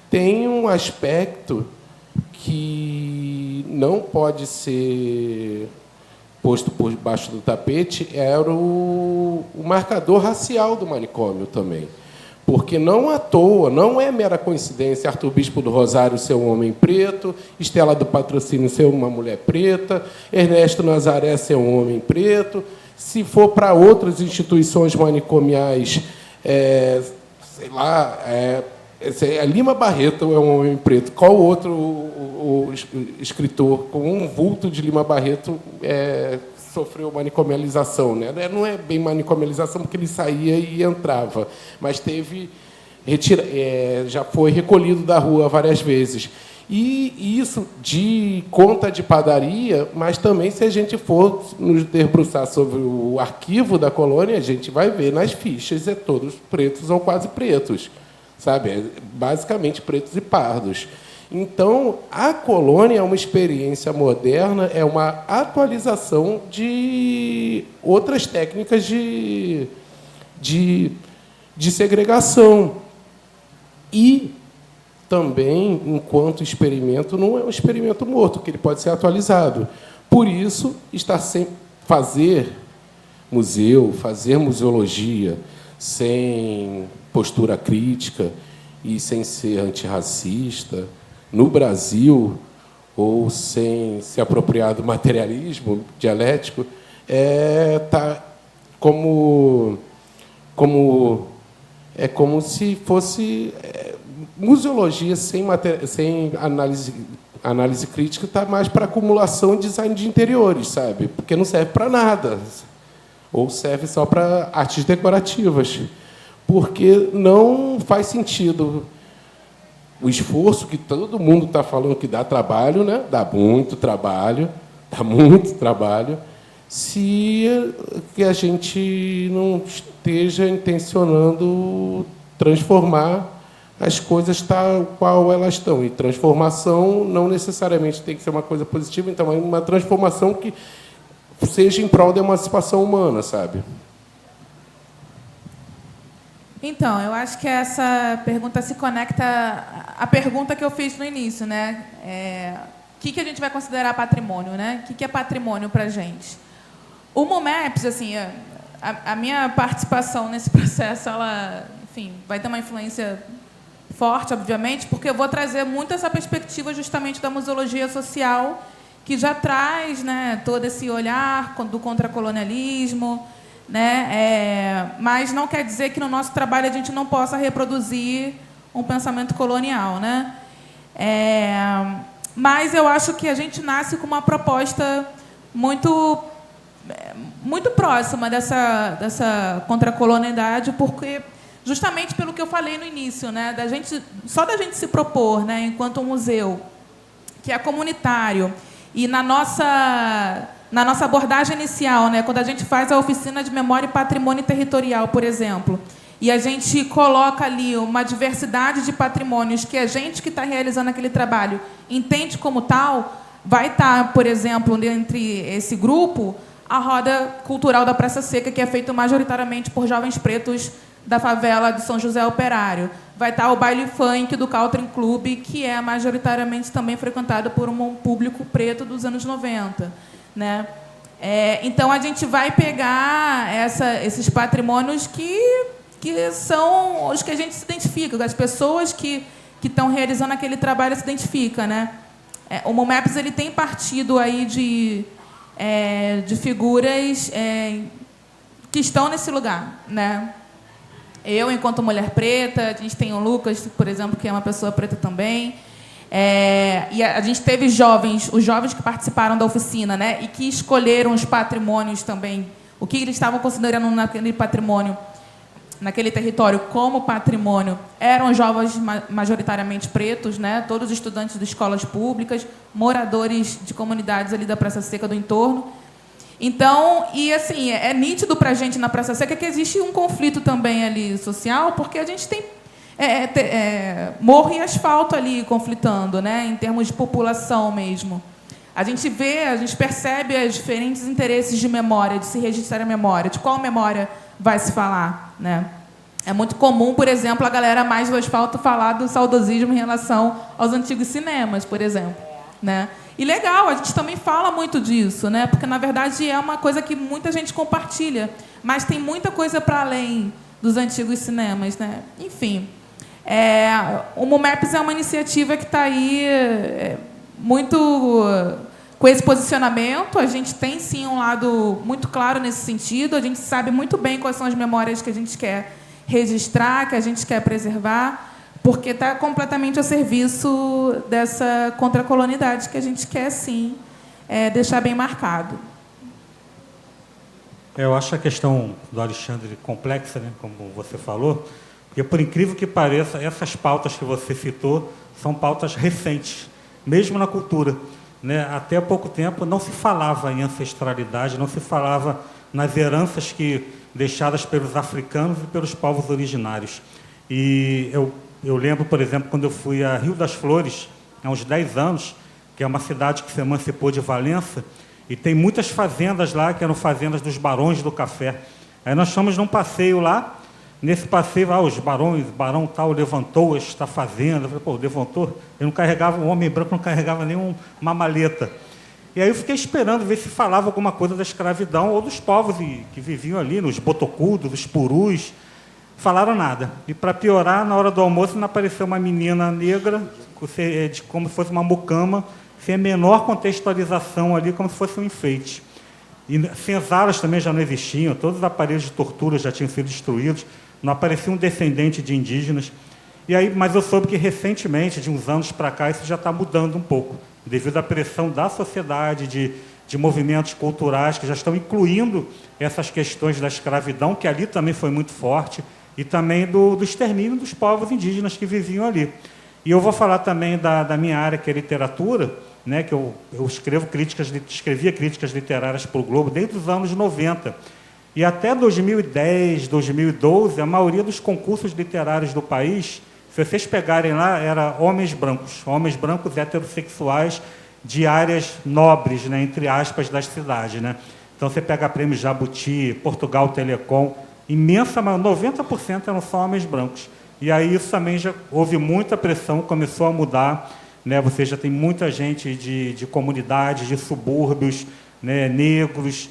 tem um aspecto que não pode ser posto por baixo do tapete, era o marcador racial do manicômio também. Porque não à toa, não é mera coincidência Arthur Bispo do Rosário ser um homem preto, Estela do Patrocínio ser uma mulher preta, Ernesto Nazaré ser um homem preto. Se for para outras instituições manicomiais, sei lá, Lima Barreto é um homem preto. Qual outro o escritor com um vulto de Lima Barreto sofreu manicomialização, né? Não é bem manicomialização, porque ele saía e entrava, mas já foi recolhido da rua várias vezes. E isso de conta de padaria, mas também, se a gente for nos debruçar sobre o arquivo da colônia, a gente vai ver nas fichas todos pretos ou quase pretos, sabe? Basicamente pretos e pardos. Então, a colônia é uma experiência moderna, é uma atualização de outras técnicas de segregação. E também, enquanto experimento, não é um experimento morto, que ele pode ser atualizado. Por isso, fazer museu, fazer museologia, sem postura crítica e sem ser antirracista, no Brasil, ou sem se apropriar do materialismo dialético, tá como se fosse museologia sem análise crítica, está mais para acumulação e design de interiores, sabe? Porque não serve para nada, ou serve só para artes decorativas, porque não faz sentido o esforço que todo mundo está falando que dá trabalho, né? Dá muito trabalho, se que a gente não esteja intencionando transformar as coisas tal qual elas estão. E transformação não necessariamente tem que ser uma coisa positiva, então é uma transformação que seja em prol da emancipação humana, sabe? Então, eu acho que essa pergunta se conecta à pergunta que eu fiz no início, né? O que a gente vai considerar patrimônio, né? O que é patrimônio para a gente? O MUMEPS, assim, a minha participação nesse processo, ela, enfim, vai ter uma influência forte, obviamente, porque eu vou trazer muito essa perspectiva justamente da museologia social, que já traz, né, todo esse olhar do contracolonialismo, né? Mas não quer dizer que no nosso trabalho a gente não possa reproduzir um pensamento colonial, né? Mas eu acho que a gente nasce com uma proposta muito próxima dessa contracolonialidade, porque justamente pelo que eu falei no início, né, só da gente se propor, né, enquanto um museu que é comunitário, e na nossa abordagem inicial, né, quando a gente faz a oficina de memória e patrimônio territorial, por exemplo, e a gente coloca ali uma diversidade de patrimônios que a gente que está realizando aquele trabalho entende como tal, vai estar, por exemplo, entre esse grupo, a roda cultural da Praça Seca, que é feita majoritariamente por jovens pretos da favela de São José Operário. Vai estar o baile funk do Caltrim Club, que é majoritariamente também frequentado por um público preto dos anos 90. Né? Então, a gente vai pegar esses patrimônios que são os que a gente se identifica, as pessoas que estão realizando aquele trabalho se identificam. Né? O MUMEPS ele tem partido aí de figuras que estão nesse lugar. Né? Eu, enquanto mulher preta, a gente tem o Lucas, por exemplo, que é uma pessoa preta também. E a gente teve os jovens que participaram da oficina, né, e que escolheram os patrimônios também, o que eles estavam considerando naquele patrimônio, naquele território como patrimônio, eram jovens majoritariamente pretos, né, todos estudantes de escolas públicas, moradores de comunidades ali da Praça Seca do entorno. Então, e assim, é nítido para a gente na Praça Seca que existe um conflito também ali social, porque a gente tem morro e asfalto ali conflitando, né, em termos de população mesmo. A gente percebe os diferentes interesses de memória, de se registrar a memória, de qual memória vai se falar. Né? É muito comum, por exemplo, a galera mais do asfalto falar do saudosismo em relação aos antigos cinemas, por exemplo. Né? E legal, a gente também fala muito disso, né? Porque, na verdade, é uma coisa que muita gente compartilha, mas tem muita coisa para além dos antigos cinemas. Né? Enfim, o MUMEPS é uma iniciativa que está aí muito com esse posicionamento. A gente tem, sim, um lado muito claro nesse sentido. A gente sabe muito bem quais são as memórias que a gente quer registrar, que a gente quer preservar, porque está completamente a serviço dessa contracolonialidade que a gente quer, sim, deixar bem marcado. Eu acho a questão do Alexandre complexa, né, como você falou, porque, por incrível que pareça, essas pautas que você citou são pautas recentes, mesmo na cultura. Né? Até há pouco tempo não se falava em ancestralidade, não se falava nas heranças deixadas pelos africanos e pelos povos originários. E eu lembro, por exemplo, quando eu fui a Rio das Flores, há uns 10 anos, que é uma cidade que se emancipou de Valença, e tem muitas fazendas lá, que eram fazendas dos barões do café. Aí nós fomos num passeio lá, nesse passeio, os barões, o barão tal levantou esta fazenda. Eu falei, pô, levantou? Ele não carregava, um homem branco não carregava nenhuma maleta. E aí eu fiquei esperando ver se falava alguma coisa da escravidão ou dos povos que viviam ali, nos botocudos, os purus. Falaram nada. E, para piorar, na hora do almoço, não apareceu uma menina negra, como se fosse uma mucama, sem a menor contextualização ali, como se fosse um enfeite. E senzalas também já não existiam, todos os aparelhos de tortura já tinham sido destruídos, não aparecia um descendente de indígenas. E aí, mas eu soube que recentemente, de uns anos para cá, isso já está mudando um pouco, devido à pressão da sociedade, de movimentos culturais que já estão incluindo essas questões da escravidão, que ali também foi muito forte, e também do extermínio dos povos indígenas que viviam ali. E eu vou falar também da minha área, que é literatura, né, que eu escrevia críticas literárias para o Globo desde os anos 90. E até 2010, 2012, a maioria dos concursos literários do país, se vocês pegarem lá, era homens brancos heterossexuais de áreas nobres, né, entre aspas, das cidades. Né? Então, você pega prêmio Jabuti, Portugal Telecom, imensa maioria, 90% eram só homens brancos. E aí isso também já houve muita pressão, começou a mudar. Né? Você já tem muita gente de comunidades, de subúrbios, né, negros,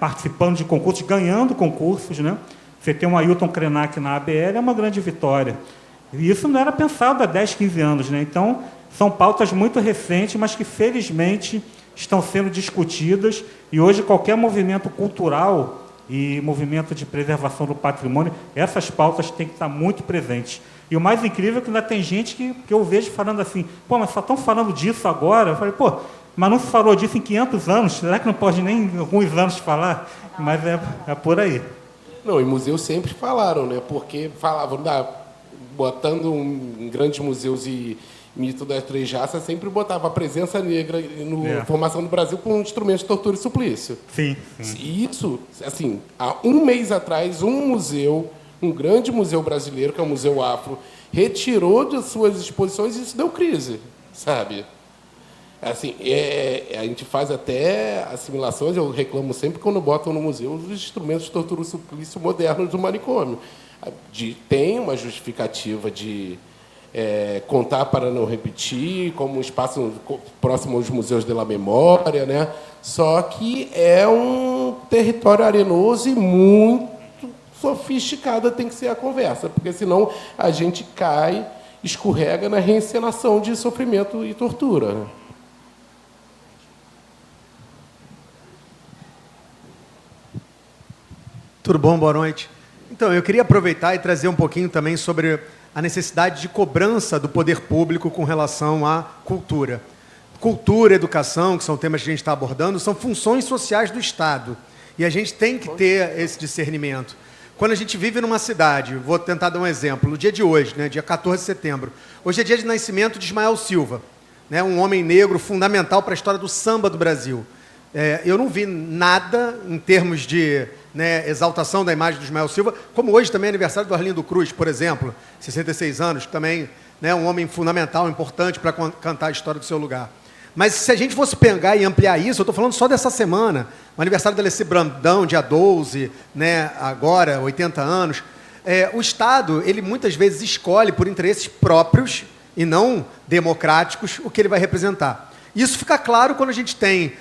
participando de concursos, ganhando concursos. Né? Você tem um Ailton Krenak na ABL, é uma grande vitória. E isso não era pensado há 10, 15 anos. Né? Então, são pautas muito recentes, mas que, felizmente, estão sendo discutidas. E hoje, qualquer movimento cultural e movimento de preservação do patrimônio, essas pautas têm que estar muito presentes. E o mais incrível é que ainda tem gente que eu vejo falando assim, pô, mas só estão falando disso agora? Eu falei, pô, mas não se falou disso em 500 anos? Será que não pode nem em alguns anos falar? Mas é por aí. Não, e museus sempre falaram, né? Porque falavam, botando em grandes museus e mito das Três Raças, sempre botava a presença negra na formação do Brasil com instrumentos de tortura e suplício. Sim. E isso, assim, há um mês atrás, um grande museu brasileiro, que é o Museu Afro, retirou de suas exposições e isso deu crise, sabe? Assim, a gente faz até assimilações, eu reclamo sempre quando botam no museu os instrumentos de tortura e suplício modernos do manicômio. Tem uma justificativa de contar para não repetir, como um espaço próximo aos museus de la memória, né? Só que é um território arenoso e muito sofisticada tem que ser a conversa, porque senão a gente escorrega na reencenação de sofrimento e tortura. Né? Tudo bom? Boa noite. Então, eu queria aproveitar e trazer um pouquinho também sobre a necessidade de cobrança do poder público com relação à cultura. Cultura, educação, que são temas que a gente está abordando, são funções sociais do Estado. E a gente tem que ter esse discernimento. Quando a gente vive numa cidade, vou tentar dar um exemplo, no dia de hoje, né, dia 14 de setembro, hoje é dia de nascimento de Ismael Silva, né, um homem negro fundamental para a história do samba do Brasil. Eu não vi nada em termos de exaltação da imagem do Ismael Silva, como hoje também é aniversário do Arlindo Cruz, por exemplo, 66 anos, também um homem fundamental, importante para cantar a história do seu lugar. Mas se a gente fosse pegar e ampliar isso, eu estou falando só dessa semana, o aniversário da Alessi Brandão, dia 12, agora, 80 anos, o Estado, ele muitas vezes escolhe por interesses próprios e não democráticos o que ele vai representar. Isso fica claro quando a gente tem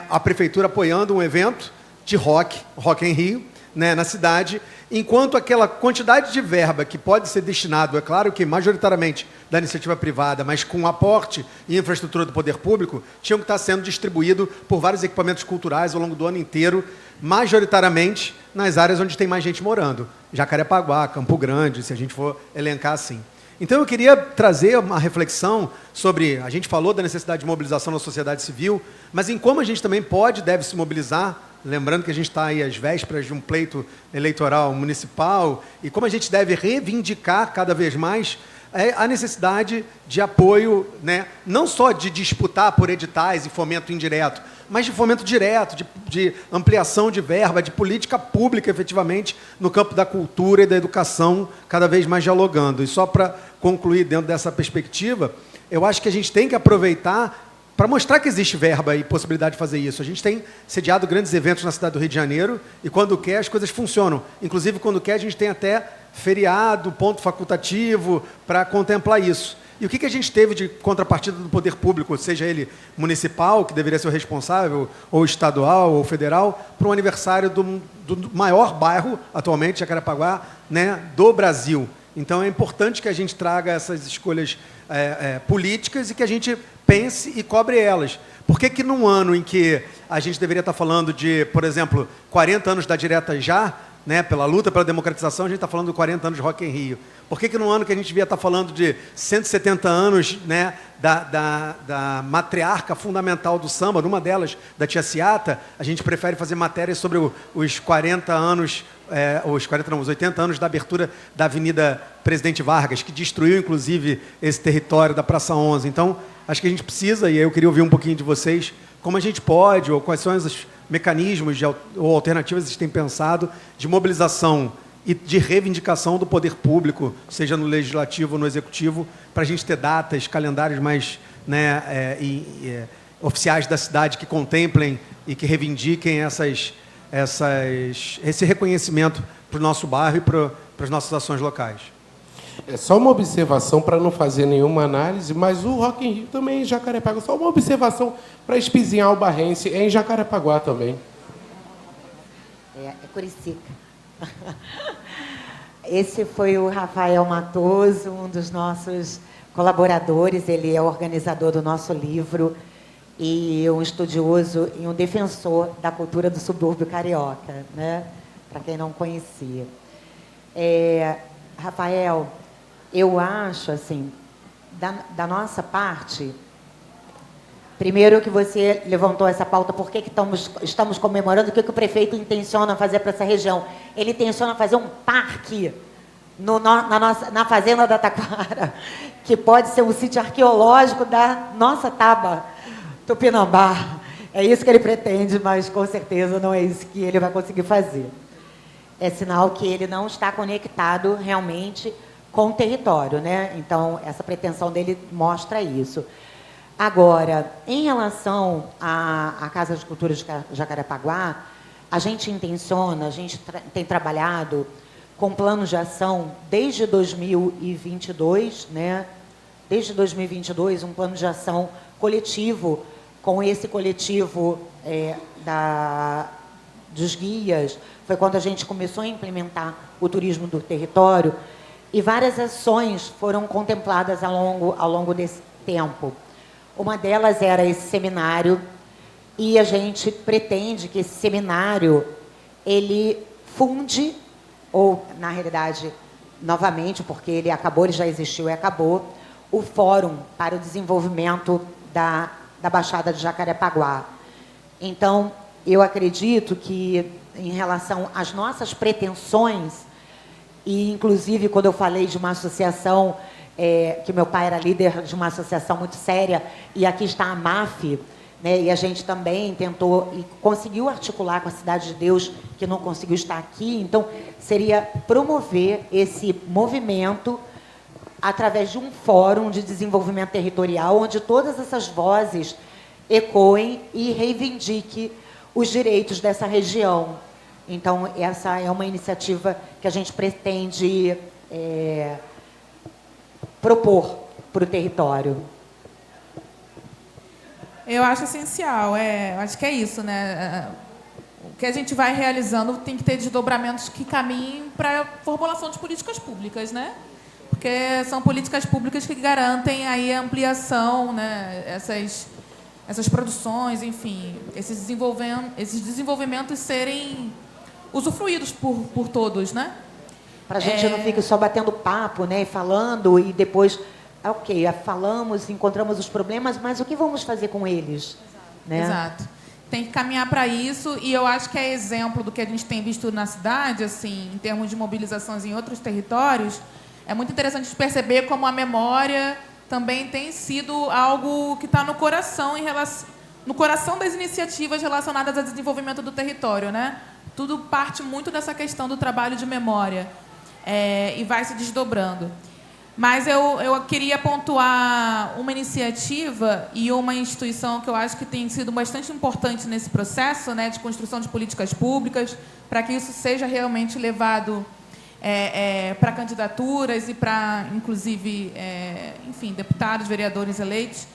a prefeitura apoiando um evento de Rock em Rio, na cidade, enquanto aquela quantidade de verba que pode ser destinado, é claro que majoritariamente da iniciativa privada, mas com aporte e infraestrutura do poder público, tinham que estar sendo distribuído por vários equipamentos culturais ao longo do ano inteiro, majoritariamente nas áreas onde tem mais gente morando. Jacarepaguá, Campo Grande, se a gente for elencar assim. Então, eu queria trazer uma reflexão sobre... A gente falou da necessidade de mobilização da sociedade civil, mas em como a gente também pode e deve se mobilizar, lembrando que a gente está aí às vésperas de um pleito eleitoral municipal, e como a gente deve reivindicar cada vez mais a necessidade de apoio, não só de disputar por editais e fomento indireto, mas de fomento direto, de ampliação de verba, de política pública, efetivamente, no campo da cultura e da educação, cada vez mais dialogando. E só para concluir dentro dessa perspectiva, eu acho que a gente tem que aproveitar para mostrar que existe verba e possibilidade de fazer isso. A gente tem sediado grandes eventos na cidade do Rio de Janeiro e, quando quer, as coisas funcionam. Inclusive, quando quer, a gente tem até feriado, ponto facultativo, para contemplar isso. E o que a gente teve de contrapartida do poder público, seja ele municipal, que deveria ser o responsável, ou estadual, ou federal, para um aniversário do maior bairro, atualmente, Jacarepaguá, do Brasil. Então, é importante que a gente traga essas escolhas políticas e que a gente pense e cobre elas. Por que num ano em que a gente deveria estar falando de, por exemplo, 40 anos da Direta Já, né, pela luta pela democratização, a gente está falando de 40 anos de Rock in Rio? Por que num ano que a gente devia estar falando de 170 anos, né, da matriarca fundamental do samba, numa delas, da Tia Ciata, a gente prefere fazer matérias sobre os 40 anos, os 80 anos da abertura da Avenida Presidente Vargas, que destruiu, inclusive, esse território da Praça 11. Então, acho que a gente precisa, e aí eu queria ouvir um pouquinho de vocês, como a gente pode, ou quais são os mecanismos ou alternativas que vocês têm pensado de mobilização e de reivindicação do poder público, seja no legislativo ou no executivo, para a gente ter datas, calendários mais, né, oficiais da cidade que contemplem e que reivindiquem esse reconhecimento para o nosso bairro e para as nossas ações locais. É só uma observação para não fazer nenhuma análise, mas o Rock in Rio também é em Jacarepaguá. Só uma observação para espizinhar o barrense, é em Jacarepaguá também. É Curicica. Esse foi o Rafael Matoso, um dos nossos colaboradores. Ele é organizador do nosso livro e um estudioso e um defensor da cultura do subúrbio carioca, né? Para quem não conhecia. Rafael, eu acho, assim, da nossa parte, primeiro que você levantou essa pauta, por que estamos comemorando, o que o prefeito intenciona fazer para essa região? Ele intenciona fazer um parque na fazenda da Taquara, que pode ser um sítio arqueológico da nossa Taba Tupinambá. É isso que ele pretende, mas com certeza não é isso que ele vai conseguir fazer. É sinal que ele não está conectado realmente com o território, né? Então, essa pretensão dele mostra isso. Agora, em relação à Casa de Cultura de Jacarepaguá, a gente tem trabalhado com planos de ação desde 2022, né? Desde 2022, um plano de ação coletivo, com esse coletivo dos guias. Foi quando a gente começou a implementar o turismo do território, e várias ações foram contempladas ao longo desse tempo. Uma delas era esse seminário, e a gente pretende que esse seminário ele funde, ou, na realidade, novamente, porque ele já existiu e acabou, o Fórum para o Desenvolvimento da Baixada de Jacarepaguá. Então, eu acredito que, em relação às nossas pretensões, e, inclusive, quando eu falei de uma associação, que meu pai era líder de uma associação muito séria, e aqui está a MAF, né, e a gente também tentou e conseguiu articular com a Cidade de Deus, que não conseguiu estar aqui. Então, seria promover esse movimento através de um fórum de desenvolvimento territorial, onde todas essas vozes ecoem e reivindiquem os direitos dessa região. Então, essa é uma iniciativa que a gente pretende propor para o território. Eu acho essencial, eu acho que é isso, né? O que a gente vai realizando tem que ter desdobramentos que caminhem para a formulação de políticas públicas, né? Porque são políticas públicas que garantem aí a ampliação, né? Essas produções, enfim, esses desenvolvimentos serem usufruídos por todos, né? Para a gente não fique só batendo papo, né? Falando e depois, ok, falamos, encontramos os problemas, mas o que vamos fazer com eles? Né? Exato. Tem que caminhar para isso, e eu acho que é exemplo do que a gente tem visto na cidade, assim, em termos de mobilizações em outros territórios. É muito interessante perceber como a memória também tem sido algo que está no coração das iniciativas relacionadas ao desenvolvimento do território, né? Tudo parte muito dessa questão do trabalho de memória, e vai se desdobrando. Mas eu queria pontuar uma iniciativa e uma instituição que eu acho que tem sido bastante importante nesse processo, né, de construção de políticas públicas, para que isso seja realmente levado para candidaturas e para, inclusive, enfim, deputados, vereadores eleitos,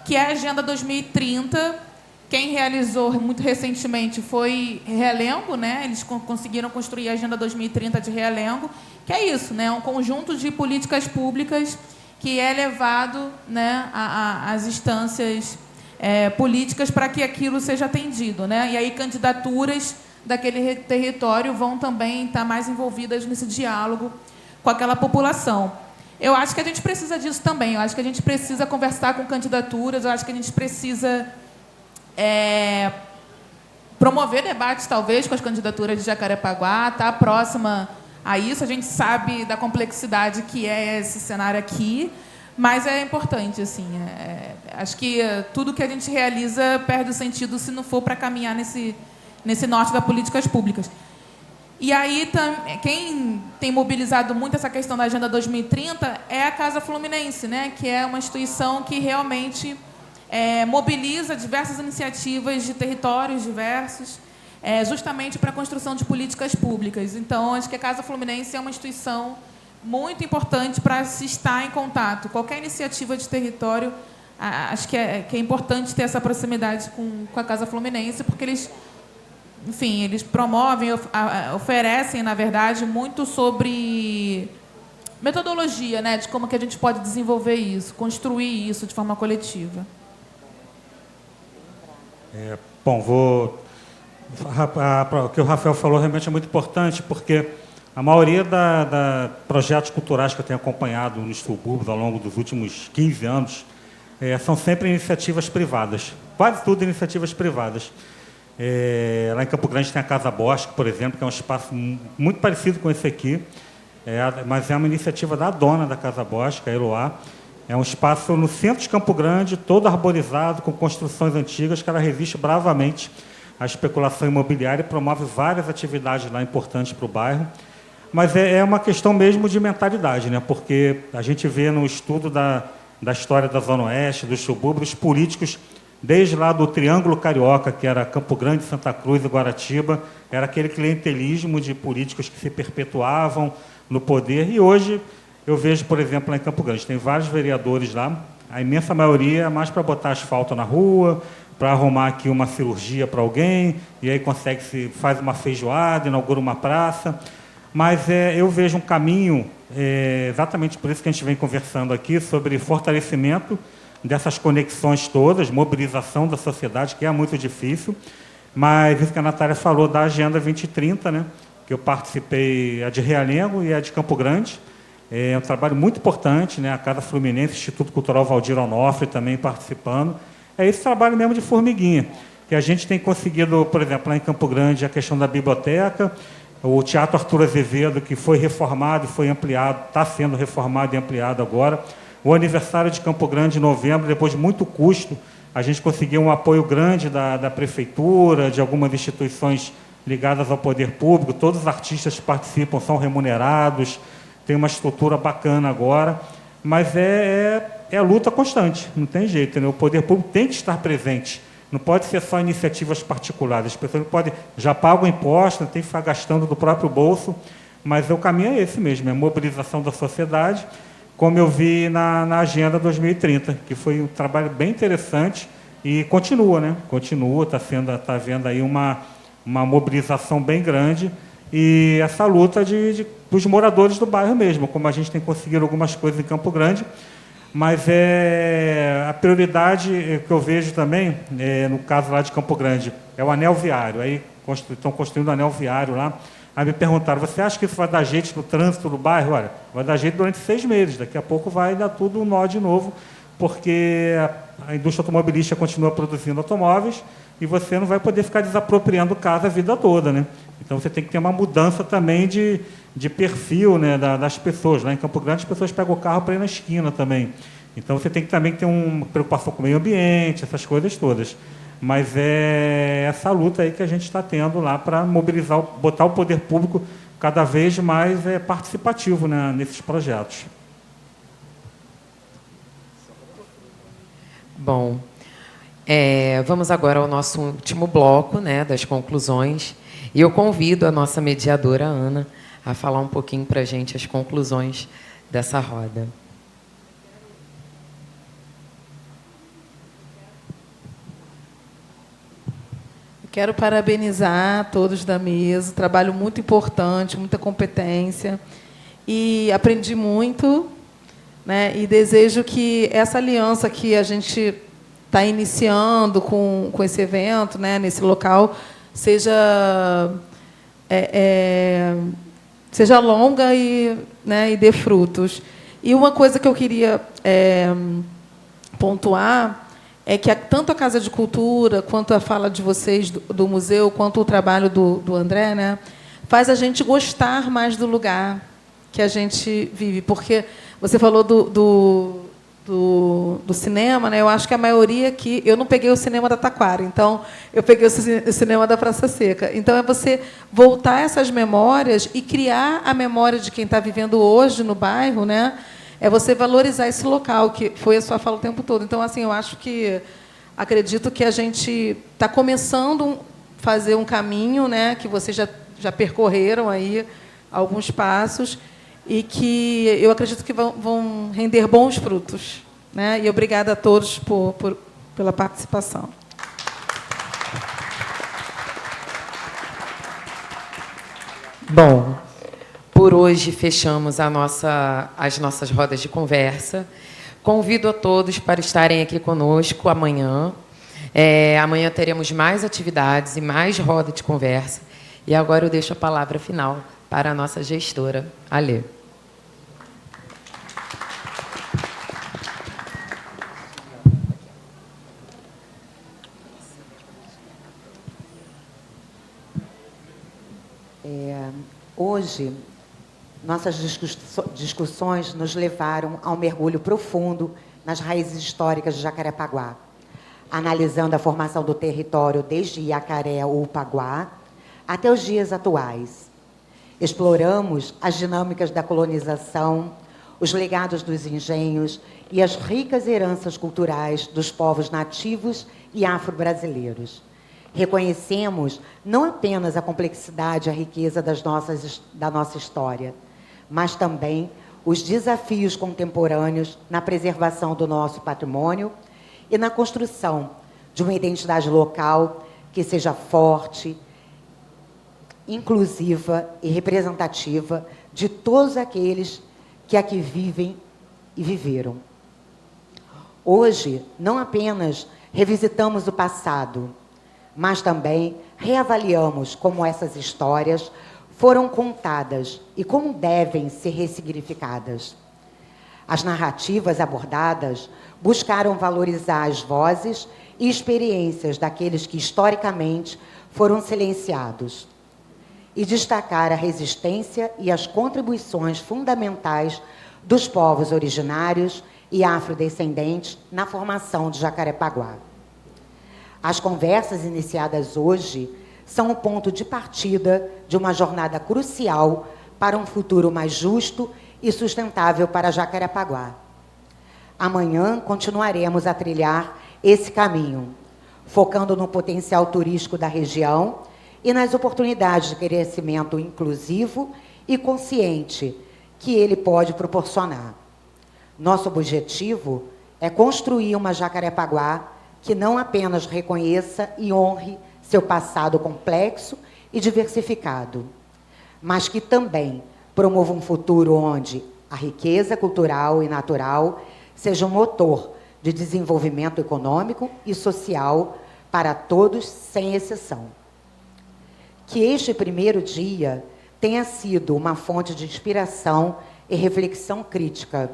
que é a Agenda 2030. Quem realizou muito recentemente foi Realengo, né? Eles conseguiram construir a Agenda 2030 de Realengo, que é isso, né? Um conjunto de políticas públicas que é levado, né, às instâncias políticas para que aquilo seja atendido, né? E aí candidaturas daquele território vão também estar mais envolvidas nesse diálogo com aquela população. Eu acho que a gente precisa disso também. Eu acho que a gente precisa conversar com candidaturas. Eu acho que a gente precisa promover debates, talvez, com as candidaturas de Jacarepaguá, estar próxima a isso. A gente sabe da complexidade que é esse cenário aqui, mas é importante, assim. Acho que tudo que a gente realiza perde o sentido se não for para caminhar nesse norte das políticas públicas. E aí, quem tem mobilizado muito essa questão da Agenda 2030 é a Casa Fluminense, né? Que é uma instituição que realmente mobiliza diversas iniciativas de territórios diversos, justamente para a construção de políticas públicas. Então, acho que a Casa Fluminense é uma instituição muito importante para se estar em contato. Qualquer iniciativa de território, acho que é importante ter essa proximidade com a Casa Fluminense, porque eles promovem, oferecem, na verdade, muito sobre metodologia, né, de como que a gente pode desenvolver isso, construir isso de forma coletiva. Bom, o que o Rafael falou realmente é muito importante, porque a maioria da projetos culturais que eu tenho acompanhado nos subúrbios ao longo dos últimos 15 anos são sempre iniciativas privadas, quase tudo iniciativas privadas. Lá em Campo Grande tem a Casa Bosque, por exemplo, que é um espaço muito parecido com esse aqui, mas é uma iniciativa da dona da Casa Bosque, a Eloá. É um espaço no centro de Campo Grande, todo arborizado, com construções antigas, que ela resiste bravamente à especulação imobiliária e promove várias atividades lá importantes para o bairro. Mas é uma questão mesmo de mentalidade, né? Porque a gente vê no estudo da história da Zona Oeste, dos subúrbios, políticos, desde lá do Triângulo Carioca, que era Campo Grande, Santa Cruz e Guaratiba, era aquele clientelismo de políticos que se perpetuavam no poder. E hoje eu vejo, por exemplo, lá em Campo Grande, tem vários vereadores lá, a imensa maioria é mais para botar asfalto na rua, para arrumar aqui uma cirurgia para alguém, e aí faz uma feijoada, inaugura uma praça. Mas eu vejo um caminho, exatamente por isso que a gente vem conversando aqui, sobre fortalecimento dessas conexões todas, mobilização da sociedade, que é muito difícil, mas isso que a Natália falou da Agenda 2030, né, que eu participei, a de Realengo e a de Campo Grande, é um trabalho muito importante, né, a Casa Fluminense, Instituto Cultural Valdir Onofre também participando, é esse trabalho mesmo de formiguinha, que a gente tem conseguido, por exemplo, lá em Campo Grande, a questão da biblioteca, o Teatro Arthur Azevedo, que foi reformado e foi ampliado, está sendo reformado e ampliado agora. O aniversário de Campo Grande, em novembro, depois de muito custo, a gente conseguiu um apoio grande da prefeitura, de algumas instituições ligadas ao poder público. Todos os artistas que participam são remunerados, tem uma estrutura bacana agora, mas é luta constante, não tem jeito, né? O poder público tem que estar presente. Não pode ser só iniciativas particulares. As pessoas não podem, já pagam imposto, tem que ficar gastando do próprio bolso, mas o caminho é esse mesmo, é a mobilização da sociedade, como eu vi na Agenda 2030, que foi um trabalho bem interessante e continua, né? Continua, está havendo aí uma mobilização bem grande e essa luta dos moradores do bairro mesmo, como a gente tem conseguido algumas coisas em Campo Grande, mas a prioridade que eu vejo também, no caso lá de Campo Grande, é o anel viário. Aí estão construindo o anel viário lá. Aí me perguntaram, você acha que isso vai dar jeito no trânsito do bairro? Olha, vai dar jeito durante 6 meses, daqui a pouco vai dar tudo um nó de novo, porque a indústria automobilística continua produzindo automóveis e você não vai poder ficar desapropriando casa a vida toda, né? Então você tem que ter uma mudança também de perfil, né, das pessoas. Lá em Campo Grande as pessoas pegam o carro para ir na esquina também. Então você tem que também ter uma preocupação com o meio ambiente, essas coisas todas. Mas é essa luta aí que a gente está tendo lá para mobilizar, botar o poder público cada vez mais participativo, né, nesses projetos. Bom, vamos agora ao nosso último bloco, né, das conclusões. E eu convido a nossa mediadora, Ana, a falar um pouquinho para a gente as conclusões dessa roda. Quero parabenizar todos da mesa, trabalho muito importante, muita competência. E aprendi muito, né? E desejo que essa aliança que a gente está iniciando com esse evento, né, nesse local, seja seja longa e, né, e dê frutos. E uma coisa que eu queria pontuar é que tanto a Casa de Cultura, quanto a fala de vocês do museu, quanto o trabalho do André, né, faz a gente gostar mais do lugar que a gente vive. Porque você falou do cinema, né? Eu acho que a maioria aqui... Eu não peguei o cinema da Taquara, então eu peguei o cinema da Praça Seca. Então, é você voltar essas memórias e criar a memória de quem está vivendo hoje no bairro, né? É você valorizar esse local, que foi a sua fala o tempo todo. Então, assim, eu acho que... Acredito que a gente está começando a fazer um caminho, né? Que vocês já percorreram aí alguns passos, e que eu acredito que vão render bons frutos, né? E obrigada a todos pela participação. Bom, por hoje fechamos as nossas rodas de conversa. Convido a todos para estarem aqui conosco amanhã. Amanhã teremos mais atividades e mais roda de conversa. E agora eu deixo a palavra final para a nossa gestora, Alê. Hoje, nossas discussões nos levaram a um mergulho profundo nas raízes históricas de Jacarepaguá, analisando a formação do território desde Iacaré ou Paguá até os dias atuais. Exploramos as dinâmicas da colonização, os legados dos engenhos e as ricas heranças culturais dos povos nativos e afro-brasileiros. Reconhecemos não apenas a complexidade e a riqueza da nossa história, mas também os desafios contemporâneos na preservação do nosso patrimônio e na construção de uma identidade local que seja forte, inclusiva e representativa de todos aqueles que aqui vivem e viveram. Hoje, não apenas revisitamos o passado, mas também reavaliamos como essas histórias foram contadas e como devem ser ressignificadas. As narrativas abordadas buscaram valorizar as vozes e experiências daqueles que, historicamente, foram silenciados e destacar a resistência e as contribuições fundamentais dos povos originários e afrodescendentes na formação de Jacarepaguá. As conversas iniciadas hoje são o ponto de partida de uma jornada crucial para um futuro mais justo e sustentável para Jacarepaguá. Amanhã continuaremos a trilhar esse caminho, focando no potencial turístico da região e nas oportunidades de crescimento inclusivo e consciente que ele pode proporcionar. Nosso objetivo é construir uma Jacarepaguá que não apenas reconheça e honre seu passado complexo e diversificado, mas que também promova um futuro onde a riqueza cultural e natural seja um motor de desenvolvimento econômico e social para todos, sem exceção. Que este primeiro dia tenha sido uma fonte de inspiração e reflexão crítica,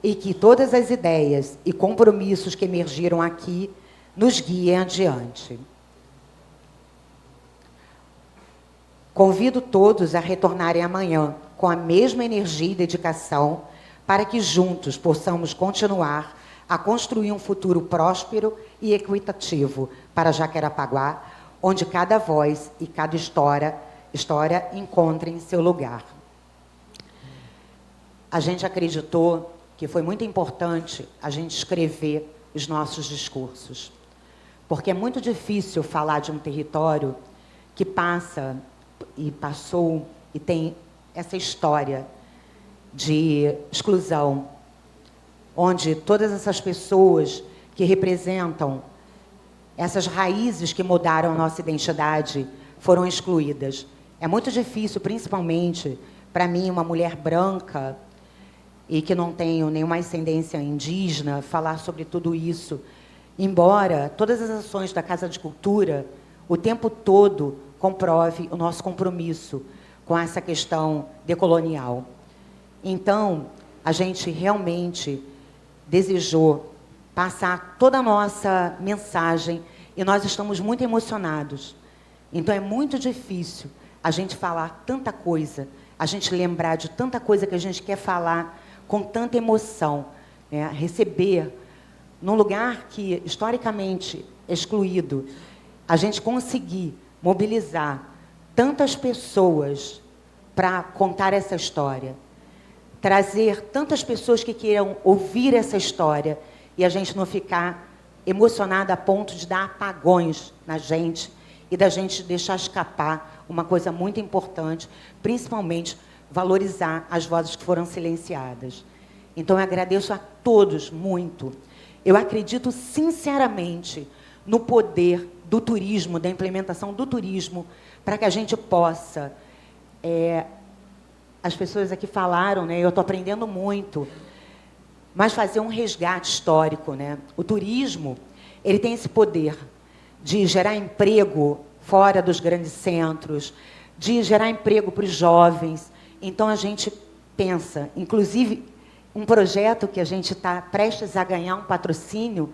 e que todas as ideias e compromissos que emergiram aqui nos guiem adiante. Convido todos a retornarem amanhã com a mesma energia e dedicação para que juntos possamos continuar a construir um futuro próspero e equitativo para Jacarepaguá, onde cada voz e cada história encontrem seu lugar. A gente acreditou que foi muito importante a gente escrever os nossos discursos, porque é muito difícil falar de um território que passa e passou e tem essa história de exclusão, onde todas essas pessoas que representam essas raízes que mudaram a nossa identidade foram excluídas. É muito difícil, principalmente para mim, uma mulher branca, e que não tenho nenhuma ascendência indígena, falar sobre tudo isso, embora todas as ações da Casa de Cultura, o tempo todo, comprove o nosso compromisso com essa questão decolonial. Então, a gente realmente desejou passar toda a nossa mensagem e nós estamos muito emocionados. Então, é muito difícil a gente falar tanta coisa, a gente lembrar de tanta coisa que a gente quer falar com tanta emoção, né? Receber, num lugar que, historicamente, excluído, a gente conseguir mobilizar tantas pessoas para contar essa história, trazer tantas pessoas que queiram ouvir essa história e a gente não ficar emocionada a ponto de dar apagões na gente e da gente deixar escapar uma coisa muito importante, principalmente valorizar as vozes que foram silenciadas. Então, eu agradeço a todos muito. Eu acredito sinceramente no poder do turismo, da implementação do turismo, para que a gente possa... as pessoas aqui falaram, né, eu estou aprendendo muito, mas fazer um resgate histórico, né? O turismo, ele tem esse poder de gerar emprego fora dos grandes centros, de gerar emprego para os jovens. Então, a gente pensa, inclusive, um projeto que a gente está prestes a ganhar um patrocínio,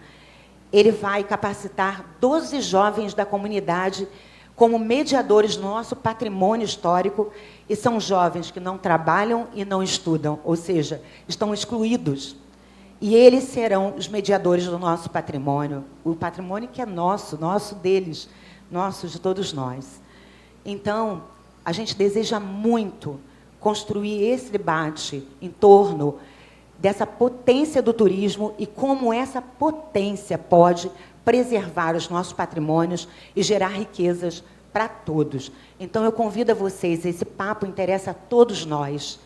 ele vai capacitar 12 jovens da comunidade como mediadores do nosso patrimônio histórico, e são jovens que não trabalham e não estudam, ou seja, estão excluídos. E eles serão os mediadores do nosso patrimônio, o patrimônio que é nosso, nosso deles, nosso de todos nós. Então, a gente deseja muito construir esse debate em torno dessa potência do turismo e como essa potência pode preservar os nossos patrimônios e gerar riquezas para todos. Então, eu convido a vocês, esse papo interessa a todos nós.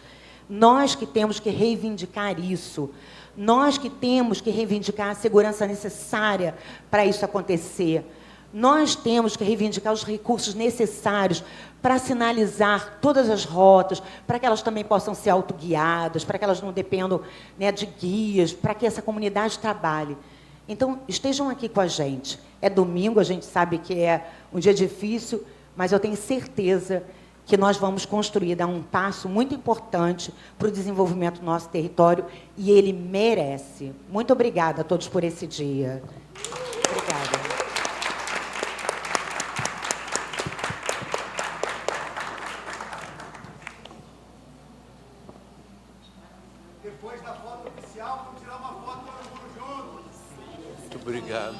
Nós que temos que reivindicar isso, nós que temos que reivindicar a segurança necessária para isso acontecer, nós temos que reivindicar os recursos necessários para sinalizar todas as rotas, para que elas também possam ser autoguiadas, para que elas não dependam, né, de guias, para que essa comunidade trabalhe. Então, estejam aqui com a gente. É domingo, a gente sabe que é um dia difícil, mas eu tenho certeza que nós vamos construir, dar um passo muito importante para o desenvolvimento do nosso território, e ele merece. Muito obrigada a todos por esse dia. Obrigada. Depois da foto oficial, vamos tirar uma foto todo mundo junto. Muito obrigado.